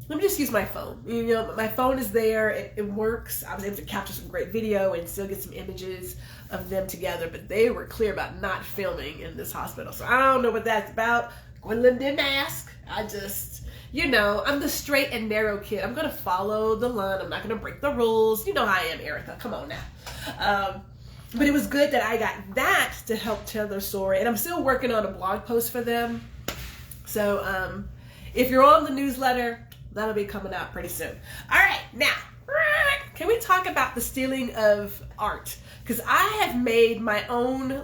let me just use my phone. You know, my phone is there. It works. I was able to capture some great video and still get some images of them together, but they were clear about not filming in this hospital. So I don't know what that's about. Gwendolyn didn't ask. I just, you know, I'm the straight and narrow kid. I'm going to follow the line. I'm not going to break the rules. You know how I am, Erica. Come on now. But it was good that I got that to help tell their story. And I'm still working on a blog post for them. So if you're on the newsletter, that'll be coming out pretty soon. All right, now, can we talk about the stealing of art? Because I have made my own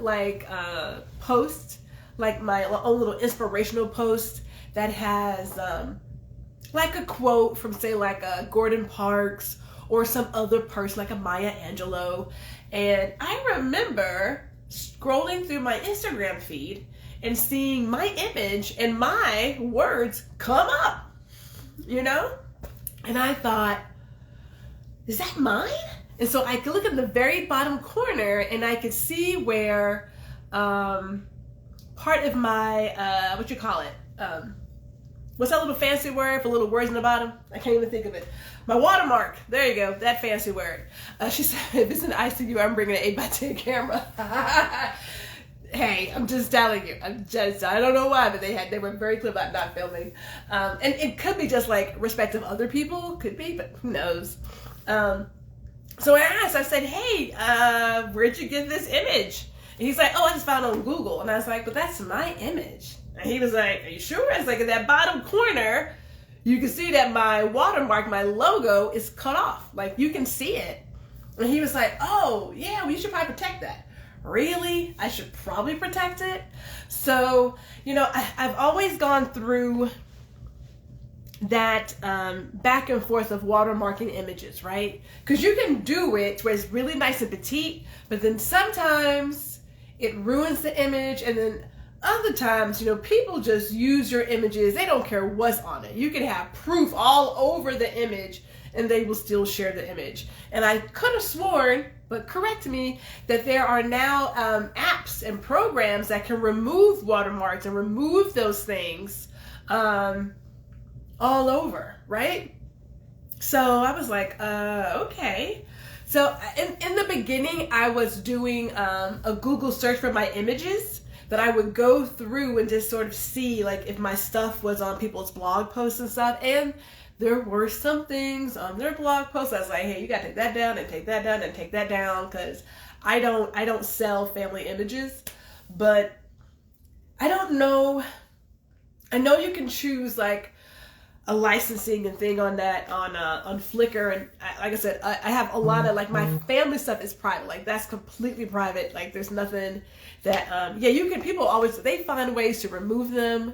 post, like my own little inspirational post that has like a quote from, say, like Gordon Parks or some other person like a Maya Angelou. And I remember scrolling through my Instagram feed and seeing my image and my words come up. You know? And I thought, is that mine? And so I could look at the very bottom corner and I could see where part of my, what you call it? What's that little fancy word for little words in the bottom? I can't even think of it. My watermark. There you go. That fancy word. She said, if it's an ICU, I'm bringing an 8x10 camera. Hey, I'm just telling you. I don't know why, but they were very clear about not filming. And it could be just like respect of other people. Could be, but who knows? So I asked, I said, hey, where'd you get this image? And he's like, oh, I just found it on Google. And I was like, but that's my image. And he was like, are you sure? I was like, in that bottom corner, you can see that my watermark, my logo is cut off. Like, you can see it. And he was like, oh, yeah, well, you should probably protect that. Really? I should probably protect it? So, you know, I've always gone through that back and forth of watermarking images, right? Because you can do it where it's really nice and petite, but then sometimes it ruins the image, and then other times, you know, people just use your images. They don't care what's on it. You can have proof all over the image, and they will still share the image. And I could have sworn, but correct me, that there are now apps and programs that can remove watermarks and remove those things all over, right? So I was like, okay. So in the beginning, I was doing a Google search for my images that I would go through and just sort of see like if my stuff was on people's blog posts and stuff. And there were some things on their blog posts. I was like, hey, you gotta take that down and take that down and take that down, because I don't sell family images. But I don't know. I know you can choose like a licensing and thing on that on Flickr, and like I said, I have a lot of like my family stuff is private. Like that's completely private. Like there's nothing that people always, they find ways to remove them.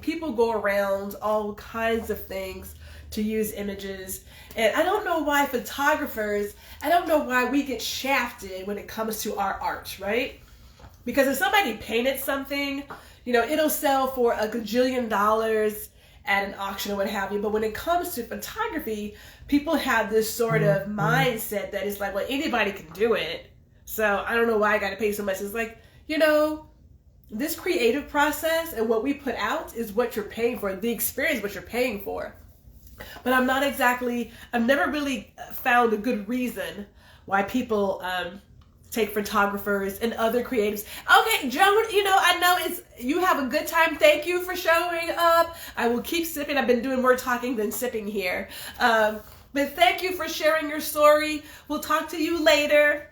People go around all kinds of things to use images, and I don't know why photographers, I don't know why we get shafted when it comes to our art, right? Because if somebody painted something, you know, it'll sell for $1 gajillion at an auction or what have you. But when it comes to photography, people have this sort of mindset that it's like, well, anybody can do it. So I don't know why I got to pay so much. It's like, you know, this creative process and what we put out is what you're paying for. The experience, what you're paying for. But I've never really found a good reason why people take photographers and other creatives. Okay, Joan, you know, I know you have a good time. Thank you for showing up. I will keep sipping. I've been doing more talking than sipping here. But thank you for sharing your story. We'll talk to you later.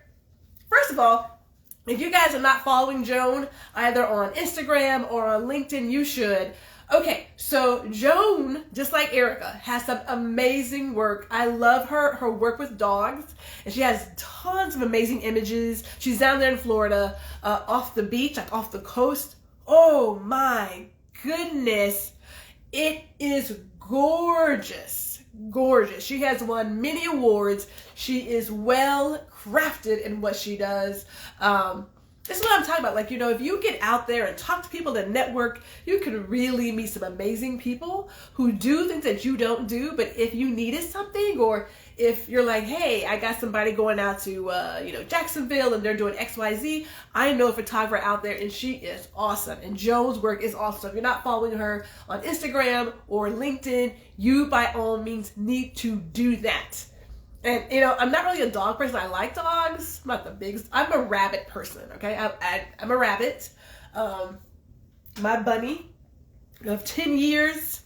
First of all, if you guys are not following Joan, either on Instagram or on LinkedIn, you should. Okay, so Joan, just like Erica, has some amazing work. I love her work with dogs, and she has tons of amazing images. She's down there in Florida, off the beach, like off the coast. Oh my goodness, it is gorgeous, gorgeous. She has won many awards. She is well crafted in what she does. This is what I'm talking about. Like, you know, if you get out there and talk to people and network, you can really meet some amazing people who do things that you don't do. But if you needed something, or if you're like, hey, I got somebody going out to, Jacksonville and they're doing XYZ, I know a photographer out there and she is awesome. And Joan's work is awesome. So if you're not following her on Instagram or LinkedIn, you by all means need to do that. And, you know, I'm not really a dog person. I like dogs. I'm not the biggest. I'm a rabbit person, okay? I'm a rabbit. My bunny of 10 years.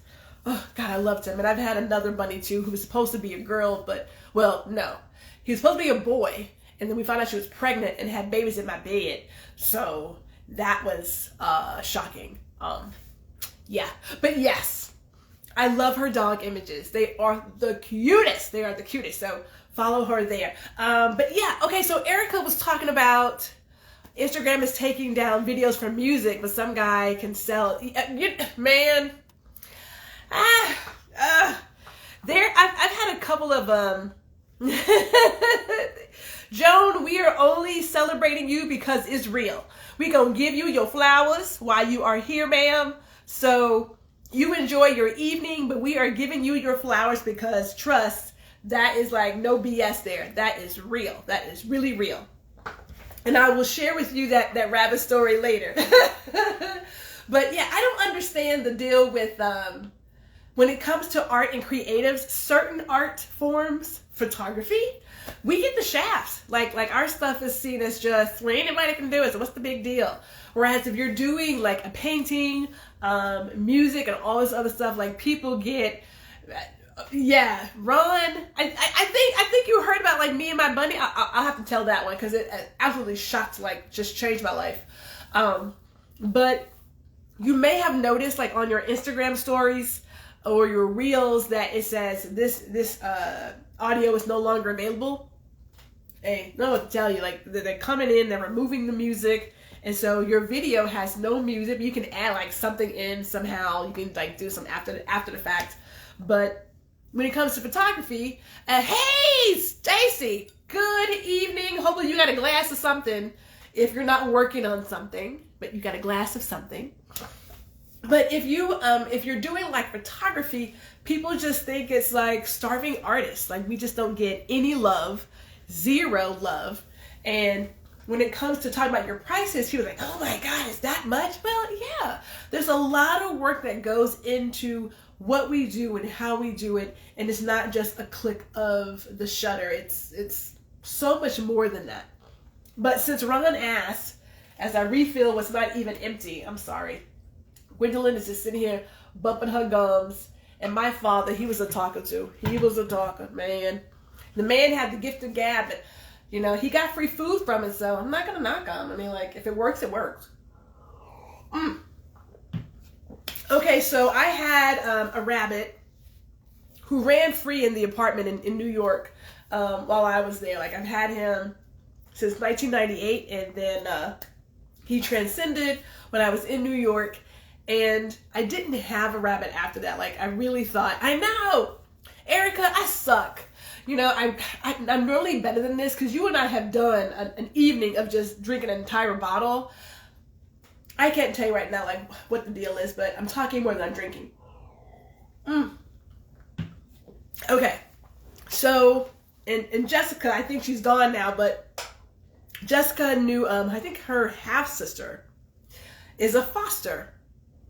Oh, God, I loved him. And I've had another bunny, too, who was supposed to be a girl. But, well, no. He was supposed to be a boy. And then we found out she was pregnant and had babies in my bed. So that was shocking. Yeah. But, yes. I love her dog images. They are the cutest. They are the cutest. So follow her there. But yeah, okay, so Erica was talking about Instagram is taking down videos from music, but some guy can sell. Man. I've had a couple of Joan, we are only celebrating you because it's real. We gonna give you your flowers while you are here, ma'am. So you enjoy your evening, but we are giving you your flowers because, trust, that is like no BS there. That is real. That is really real. And I will share with you that rabbit story later. But yeah, I don't understand the deal with when it comes to art and creatives, certain art forms, photography, we get the shafts. Like our stuff is seen as just, well, anybody can do it, so what's the big deal? Whereas if you're doing like a painting, music and all this other stuff, like people get, Ron, I think you heard about like me and my bunny. I'll have to tell that one because it absolutely shocked, like just changed my life. But you may have noticed like on your Instagram stories or your reels that it says this audio is no longer available. Hey, I don't know what to tell you. Like they're coming in, they're removing the music. And so your video has no music. You can add like something in somehow. You can like do some after the fact. But when it comes to photography, hey, Stacy, good evening. Hopefully you got a glass of something if you're not working on something, but you got a glass of something. But if you're doing like photography, people just think it's like starving artists. Like we just don't get any love, zero love. And when it comes to talking about your prices, people are like, oh my God, is that much? Well, yeah, there's a lot of work that goes into what we do and how we do it. And it's not just a click of the shutter. It's so much more than that. But since Ron asked, as I refill what's not even empty, I'm sorry. Gwendolyn is just sitting here bumping her gums. And my father, he was a talker too. He was a talker, man. The man had the gift of gab, but you know, he got free food from it, so I'm not going to knock on him. I mean, like, if it works, it works. Okay, so I had a rabbit who ran free in the apartment in New York while I was there. Like, I've had him since 1998, and then he transcended when I was in New York, and I didn't have a rabbit after that. Like, I really thought, I know, Erica, I suck. You know, I'm normally better than this because you and I have done an evening of just drinking an entire bottle. I can't tell you right now, like, what the deal is, but I'm talking more than I'm drinking. Okay. So, and Jessica, I think she's gone now, but Jessica knew, I think her half-sister is a foster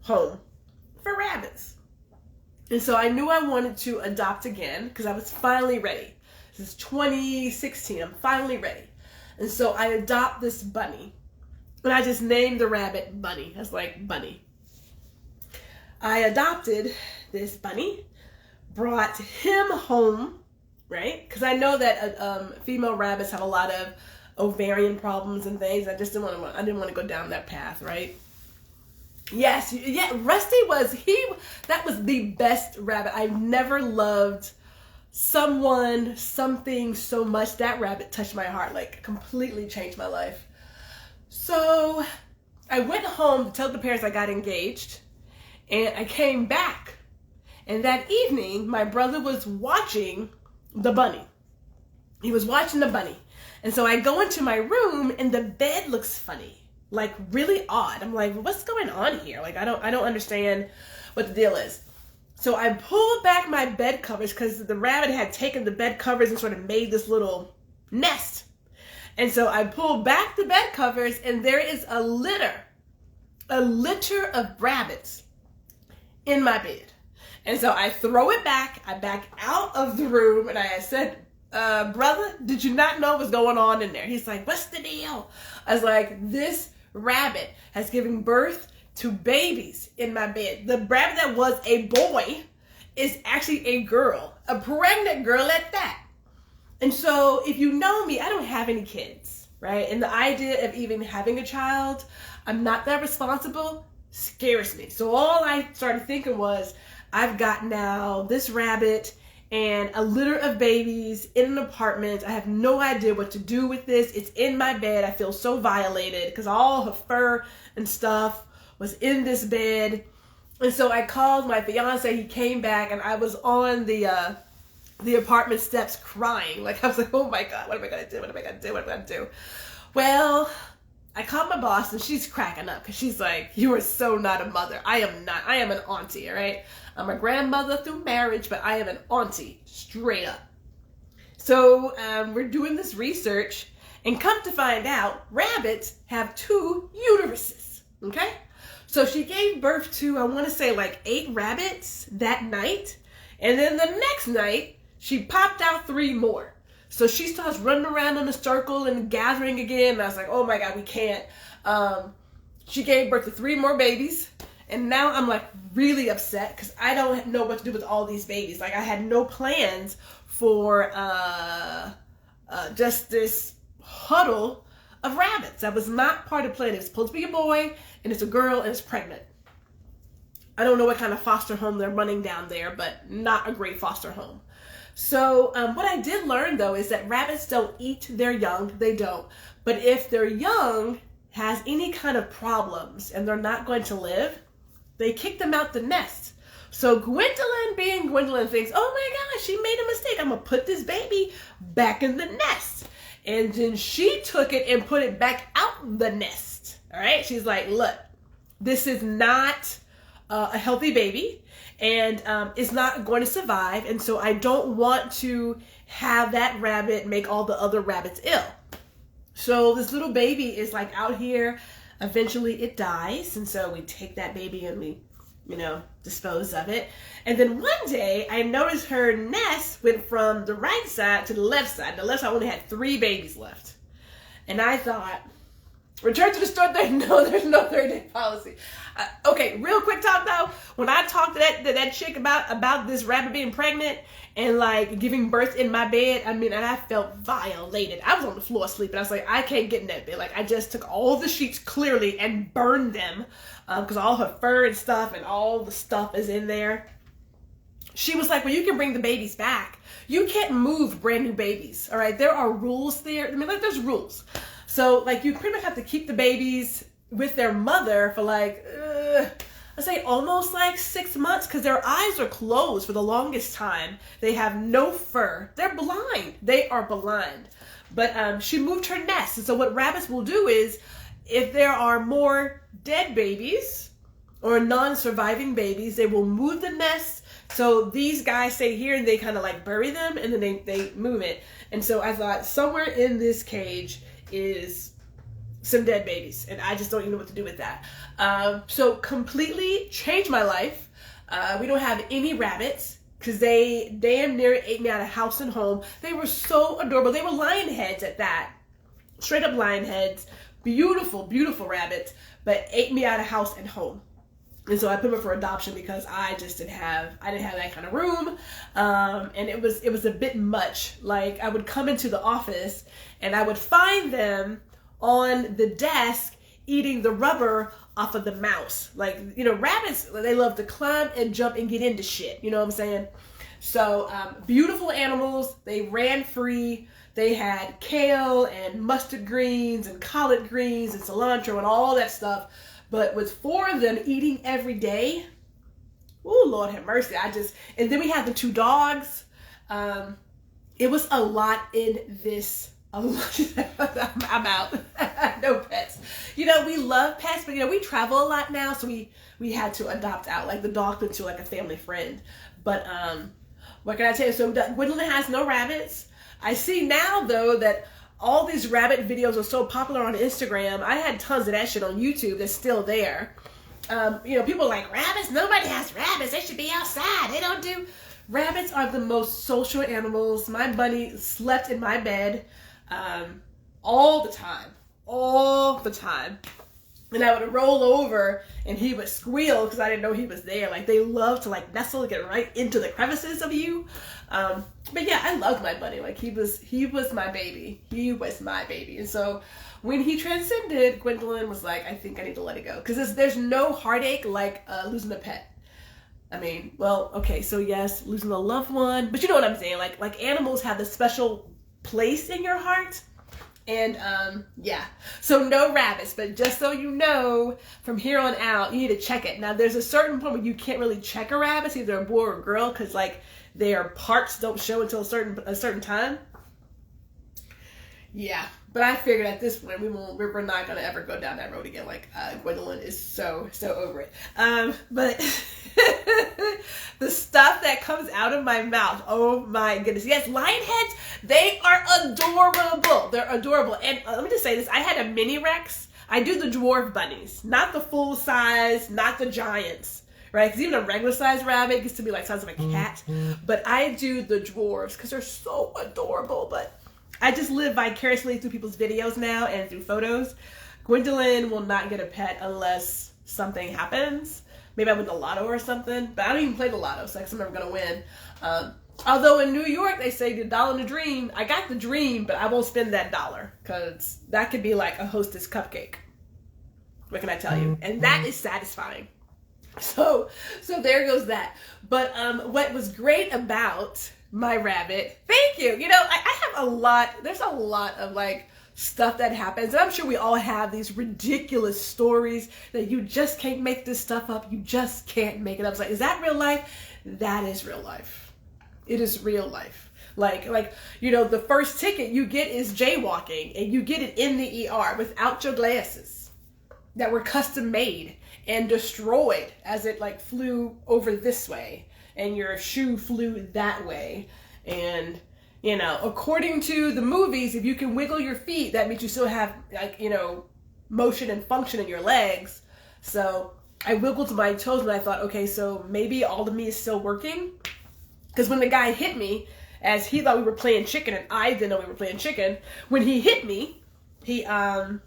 home for rabbits. And so I knew I wanted to adopt again because I was finally ready. This is 2016. I'm finally ready. And so I adopt this bunny. And I just named the rabbit Bunny. I was like, Bunny. I adopted this bunny, brought him home, right? Because I know that female rabbits have a lot of ovarian problems and things. I didn't want to go down that path, right? Yes, yeah, Rusty that was the best rabbit. I've never loved something so much. That rabbit touched my heart, like completely changed my life. So I went home to tell the parents I got engaged, and I came back. And that evening, my brother was watching the bunny. He was watching the bunny. And so I go into my room and the bed looks funny, like really odd. I'm like, what's going on here? Like, I don't understand what the deal is. So I pulled back my bed covers because the rabbit had taken the bed covers and sort of made this little nest. And so I pulled back the bed covers and there is a litter of rabbits in my bed. And so I throw it back, I back out of the room, and I said, brother, did you not know what's going on in there? He's like, what's the deal? I was like, this rabbit has given birth to babies in my bed. The rabbit that was a boy is actually a girl, a pregnant girl at that. And so if you know me, I don't have any kids, right? And the idea of even having a child, I'm not that responsible, scares me. So all I started thinking was, I've got now this rabbit and a litter of babies in an apartment. I have no idea what to do with this. It's in my bed. I feel so violated because all her fur and stuff was in this bed. And so I called my fiance. He came back and I was on the apartment steps crying. Like, I was like, oh my God, what am I going to do? What am I going to do? What am I going to do? Well, I called my boss and she's cracking up because she's like, you are so not a mother. I am not. I am an auntie, all right? I'm a grandmother through marriage, but I am an auntie, straight up. So we're doing this research, and come to find out, rabbits have 2 uteruses, okay? So she gave birth to, I want to say like 8 rabbits that night, and then the next night, she popped out 3 more. So she starts running around in a circle and gathering again, and I was like, oh my God, we can't. She gave birth to 3 more babies. And now I'm like really upset because I don't know what to do with all these babies. Like, I had no plans for just this huddle of rabbits. That was not part of the plan. It was supposed to be a boy, and it's a girl, and it's pregnant. I don't know what kind of foster home they're running down there, but not a great foster home. So what I did learn, though, is that rabbits don't eat their young. They don't. But if their young has any kind of problems and they're not going to live, they kick them out the nest. So Gwendolyn, being Gwendolyn, thinks, oh my gosh, she made a mistake. I'm going to put this baby back in the nest. And then she took it and put it back out the nest. All right? She's like, look, this is not a healthy baby, and it's not going to survive. And so I don't want to have that rabbit make all the other rabbits ill. So this little baby is like out here. Eventually it dies, and so we take that baby and we, dispose of it. And then one day I noticed her nest went from the right side to the left side. The left side only had 3 babies left. And I thought, return to the store. There's no 30-day policy. Okay, real quick talk though. When I talked to that chick about this rabbit being pregnant and like giving birth in my bed, and I felt violated. I was on the floor sleeping. I was like, I can't get in that bed. Like, I just took all the sheets clearly and burned them because all her fur and stuff and all the stuff is in there. She was like, well, you can bring the babies back. You can't move brand new babies. All right, there are rules there. There's rules. So, like, you pretty much have to keep the babies with their mother for, like, I say almost like 6 months because their eyes are closed for the longest time. They have no fur. They're blind. They are blind. But she moved her nest. And so what rabbits will do is, if there are more dead babies or non-surviving babies, they will move the nest. So these guys stay here and they kind of like bury them, and then they move it. And so I thought somewhere in this cage is some dead babies, and I just don't even know what to do with that. So completely changed my life. We don't have any rabbits because they damn near ate me out of house and home. They were so adorable. They were lion heads at that. Straight up lion heads. Beautiful, beautiful rabbits, but ate me out of house and home. And so I put them up for adoption because I didn't have that kind of room. And it was a bit much. Like, I would come into the office and I would find them on the desk eating the rubber off of the mouse. Like, you know, rabbits, they love to climb and jump and get into shit. You know what I'm saying? So, beautiful animals. They ran free. They had kale and mustard greens and collard greens and cilantro and all that stuff. But with 4 of them eating every day, oh, Lord have mercy. And then we had the 2 dogs. It was a lot in this. I'm out. No pets. You know, we love pets, but, you know, we travel a lot now, so we had to adopt out. Like, the dog went to, like, a family friend. But, what can I tell you? So, Gwendolyn has no rabbits. I see now, though, that all these rabbit videos are so popular on Instagram. I had tons of that shit on YouTube that's still there. You know, people are like, rabbits? Nobody has rabbits. They should be outside. They don't do... Rabbits are the most social animals. My bunny slept in my bed all the time. All the time. And I would roll over and he would squeal because I didn't know he was there. Like, they love to, like, nestle and get right into the crevices of you. But yeah, I loved my bunny. Like, he was my baby. He was my baby. And so when he transcended, Gwendolyn was like, I think I need to let it go. Because there's no heartache like losing a pet. I mean, well, okay, so yes, losing a loved one. But you know what I'm saying? Like animals have a special place in your heart. And, yeah. So no rabbits, but just so you know, from here on out, you need to check it. Now, there's a certain point where you can't really check a rabbit, either a boy or a girl, because, like, their parts don't show until a certain time. Yeah. But I figured at this point, we're not going to ever go down that road again. Like, Gwendolyn is so over it. But the stuff that comes out of my mouth, oh my goodness. Yes, lion heads, they are adorable. They're adorable. And let me just say this. I had a mini Rex. I do the dwarf bunnies, not the full size, not the giants, right? Because even a regular size rabbit gets to be like the size of a cat. But I do the dwarves because they're so adorable. But I just live vicariously through people's videos now and through photos. Gwendolyn will not get a pet unless something happens. Maybe I win the lotto or something. But I don't even play the lotto, so I'm never going to win. Although in New York, they say the dollar in the dream. I got the dream, but I won't spend that dollar. Because that could be like a Hostess cupcake. What can I tell you? And that is satisfying. So there goes that. But what was great about my rabbit, thank you. You know, I have a lot, there's a lot of like stuff that happens. And I'm sure we all have these ridiculous stories that you just can't make this stuff up. You just can't make it up. It's like, is that real life? That is real life. It is real life. Like, you know, the first ticket you get is jaywalking, and you get it in the ER without your glasses that were custom made and destroyed as it like flew over this way and your shoe flew that way. And, you know, according to the movies, if you can wiggle your feet, that means you still have, like, you know, motion and function in your legs. So I wiggled my toes and I thought, okay, so maybe all of me is still working. Because when the guy hit me, as he thought we were playing chicken and I didn't know we were playing chicken, when he hit me, I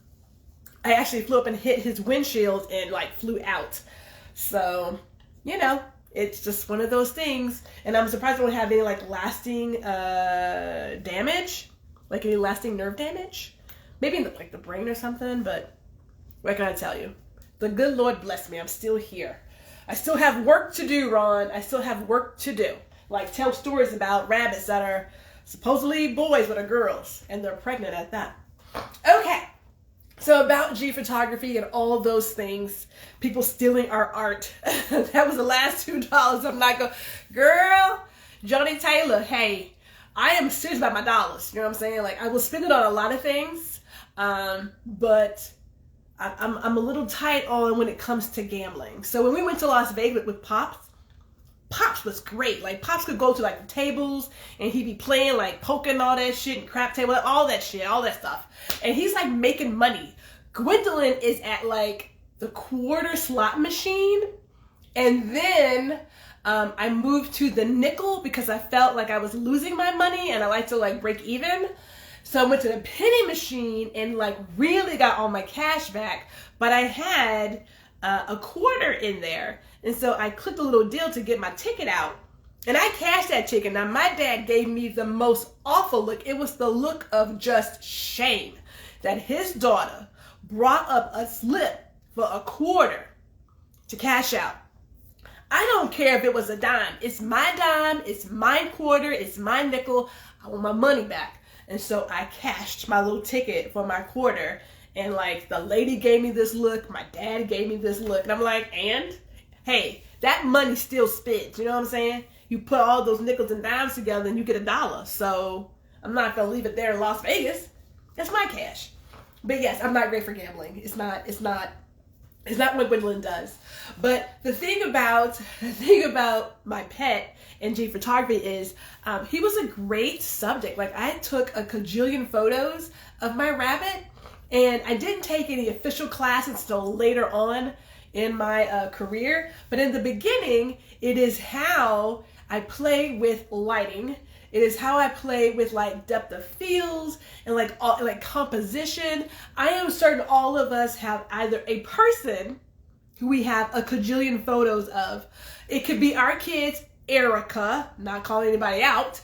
actually flew up and hit his windshield and like flew out. So, you know, it's just one of those things. And I'm surprised I don't have any like lasting damage, like any lasting nerve damage. Maybe in the brain or something, but what can I tell you? The good Lord bless me. I'm still here. I still have work to do, Ron. I still have work to do. Like tell stories about rabbits that are supposedly boys but are girls, and they're pregnant at that. Okay. So about G photography and all those things, people stealing our art. That was the last $2. I'm not going, girl, Johnny Taylor, hey, I am serious about my dollars. You know what I'm saying? Like, I will spend it on a lot of things, but I'm a little tight on when it comes to gambling. So when we went to Las Vegas with Pops was great. Like, Pops could go to, like, the tables, and he'd be playing, like, poker and all that shit, and crap table, all that shit, all that stuff. And he's, like, making money. Gwendolyn is at, like, the quarter slot machine. And then I moved to the nickel because I felt like I was losing my money, and I like to, like, break even. So I went to the penny machine and, like, really got all my cash back. But I had a quarter in there. And so I clicked a little deal to get my ticket out. And I cashed that ticket. Now, my dad gave me the most awful look. It was the look of just shame that his daughter brought up a slip for a quarter to cash out. I don't care if it was a dime. It's my dime, it's my quarter, it's my nickel. I want my money back. And so I cashed my little ticket for my quarter. And like the lady gave me this look, my dad gave me this look. And I'm like, and hey, that money still spins. You know what I'm saying? You put all those nickels and dimes together and you get $1. So I'm not going to leave it there in Las Vegas. That's my cash. But yes, I'm not great for gambling. It's not what Gwendolyn does. But the thing about my pet and G photography is he was a great subject. Like I took a cajillion photos of my rabbit, and I didn't take any official classes until later on in my career. But in the beginning, it is how I play with lighting. It is how I play with like depth of fields and like composition. I am certain all of us have either a person who we have a cajillion photos of. It could be our kids, Erica, not calling anybody out.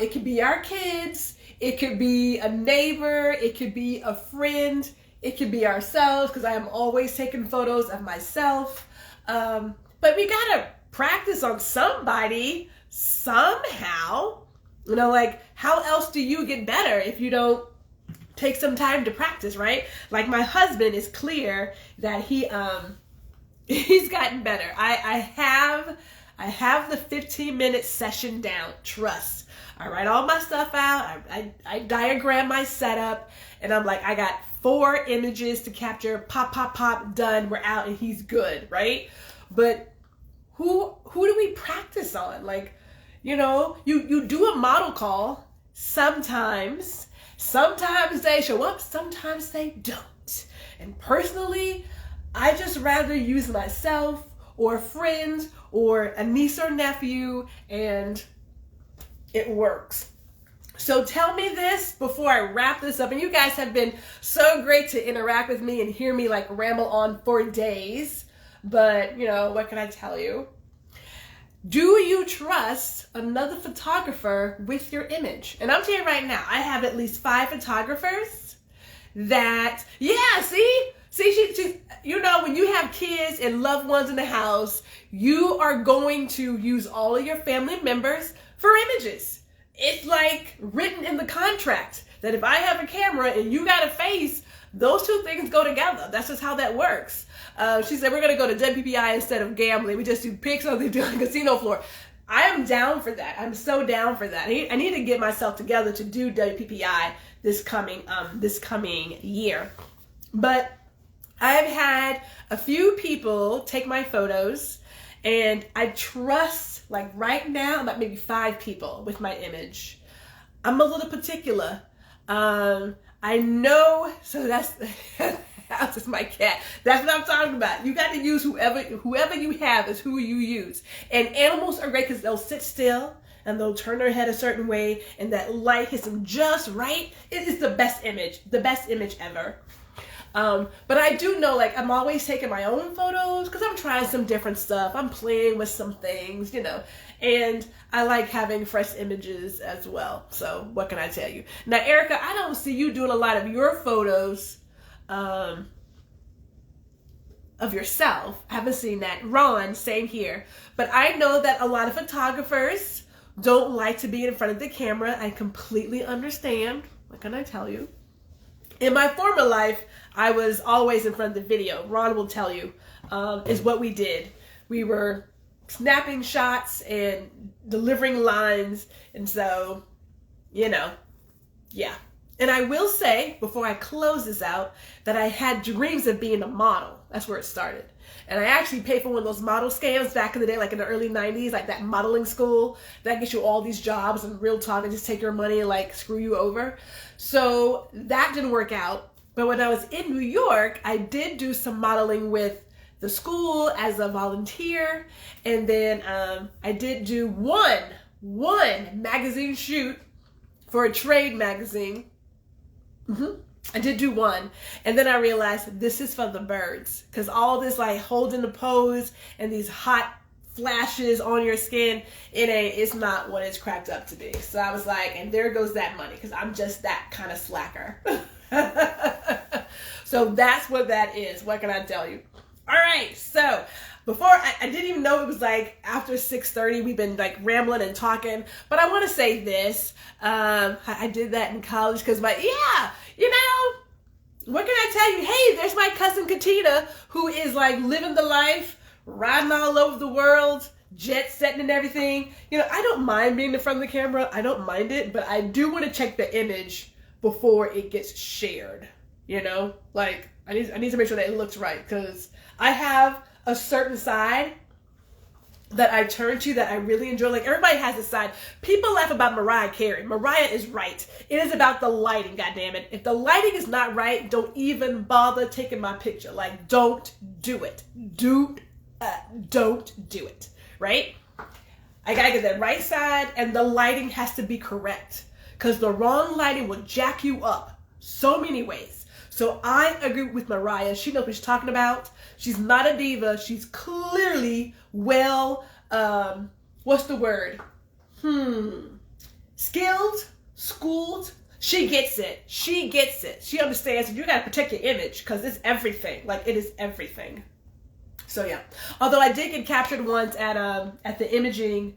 It could be our kids. It could be a neighbor. It could be a friend. It could be ourselves, because I am always taking photos of myself. But we gotta practice on somebody somehow. You know, like, how else do you get better if you don't take some time to practice, right? Like my husband is clear that he's gotten better. I have the 15-minute session down. Trust. I write all my stuff out. I diagram my setup, and I'm like, I got 4 images to capture. Pop, pop, pop. Done. We're out, and he's good, right? But who do we practice on? Like, you know, you do a model call. Sometimes they show up, sometimes they don't. And personally, I just rather use myself or a friend or a niece or nephew, and it works. So tell me this before I wrap this up. And you guys have been so great to interact with me and hear me like ramble on for days. But, you know, what can I tell you? Do you trust another photographer with your image? And I'm telling you right now, I have at least 5 photographers that, yeah, see, she, you know, when you have kids and loved ones in the house, you are going to use all of your family members for images. It's like written in the contract that if I have a camera and you got a face, those 2 things go together. That's just how that works. She said, we're going to go to WPI instead of gambling. We just do pics on the casino floor. I am down for that. I'm so down for that. I need to get myself together to do WPPI this coming year. But I've had a few people take my photos, and I trust, like right now, I'm at maybe 5 people with my image. I'm a little particular. I know, so that's just my cat. That's what I'm talking about. You got to use whoever you have is who you use. And animals are great because they'll sit still and they'll turn their head a certain way, and that light hits them just right. It is the best image ever. But I do know, like, I'm always taking my own photos because I'm trying some different stuff. I'm playing with some things, you know, and I like having fresh images as well. So what can I tell you? Now, Erica, I don't see you doing a lot of your photos of yourself. I haven't seen that. Ron, same here. But I know that a lot of photographers don't like to be in front of the camera. I completely understand. What can I tell you? In my former life, I was always in front of the video. Ron will tell you, is what we did. We were snapping shots and delivering lines. And so, you know, yeah. And I will say, before I close this out, that I had dreams of being a model. That's where it started. And I actually paid for one of those model scams back in the day, like in the early 90s, like that modeling school that gets you all these jobs and real talk and just take your money and like screw you over. So that didn't work out. But when I was in New York, I did do some modeling with the school as a volunteer. And then I did do one magazine shoot for a trade magazine. I did do one, and then I realized this is for the birds, because all this like holding the pose and these hot flashes on your skin, it's not what it's cracked up to be. So I was like, and there goes that money, because I'm just that kind of slacker. So that's what that is. What can I tell you? All right, so before I didn't even know it was like after 6:30. We've been like rambling and talking, but I want to say this. I did that in college because what can I tell you? Hey, there's my cousin Katina, who is like living the life, riding all over the world, jet setting and everything. I don't mind being in front of the camera. I don't mind it, but I do want to check the image before it gets shared. Like I need to make sure that it looks right, because I have a certain side that I turn to that I really enjoy. Like, everybody has a side. People laugh about Mariah Carey. Mariah is right. It is about the lighting, goddammit. If the lighting is not right, don't even bother taking my picture. Like, don't do it. Don't do it, right? I gotta get that right side, and the lighting has to be correct, because the wrong lighting will jack you up so many ways. So I agree with Mariah. She knows what she's talking about. She's not a diva. She's clearly well, what's the word? Skilled, schooled. She gets it. She gets it. She understands that you gotta protect your image, because it's everything. Like, it is everything. So yeah. Although I did get captured once at the imaging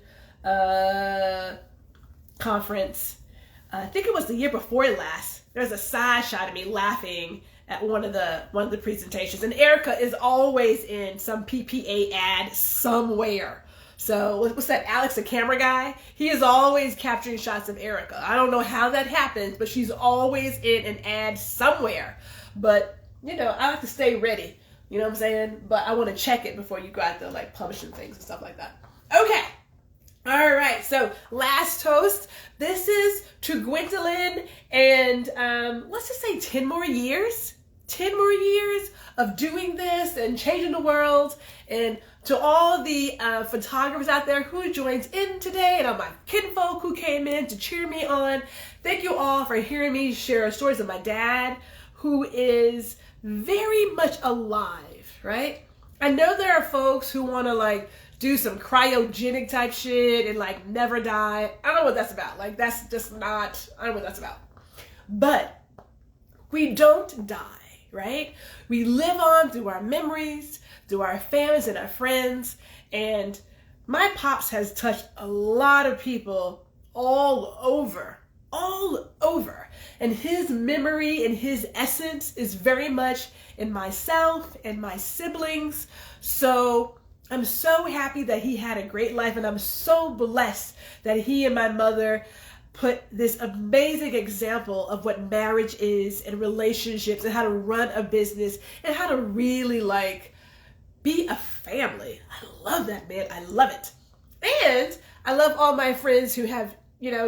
conference. I think it was the year before last. There's a side shot of me laughing at one of the presentations. And Erica is always in some PPA ad somewhere. So what's that, Alex, the camera guy? He is always capturing shots of Erica. I don't know how that happens, but she's always in an ad somewhere. But, I have to stay ready. You know what I'm saying? But I want to check it before you go out there, like, publishing things and stuff like that. Okay. All right. So last toast. This is to Gwendolyn and let's just say 10 more years. 10 more years of doing this and changing the world. And to all the photographers out there who joined in today, and all my kinfolk who came in to cheer me on. Thank you all for hearing me share stories of my dad, who is very much alive, right? I know there are folks who want to like do some cryogenic type shit and like never die. I don't know what that's about. Like, that's just not, I don't know what that's about. But we don't die, right? We live on through our memories, through our families and our friends. And my pops has touched a lot of people all over. And his memory and his essence is very much in myself and my siblings. So I'm so happy that he had a great life, and I'm so blessed that he and my mother put this amazing example of what marriage is and relationships and how to run a business and how to really like be a family. I love that, man. I love it. And I love all my friends who have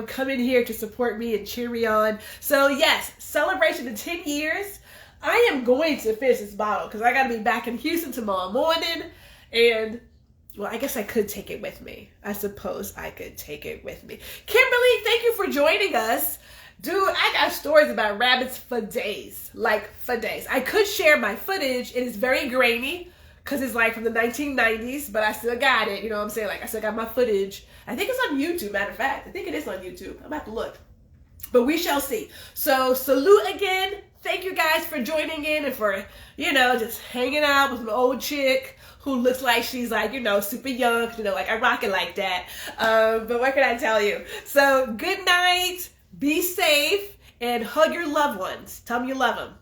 come in here to support me and cheer me on. So yes, celebration of 10 years. I am going to finish this bottle because I got to be back in Houston tomorrow morning. And, well, I guess I could take it with me. I suppose I could take it with me. Kimberly, thank you for joining us. Dude, I got stories about rabbits for days. Like, for days. I could share my footage. It is very grainy because it's like from the 1990s, but I still got it. You know what I'm saying? Like, I still got my footage. I think it's on YouTube, matter of fact. I think it is on YouTube. I'm going to have to look. But we shall see. So, salute again. Thank you guys for joining in and for, just hanging out with an old chick who looks like she's like, super young, like I rock it like that. But what can I tell you? So good night, be safe, and hug your loved ones. Tell them you love them.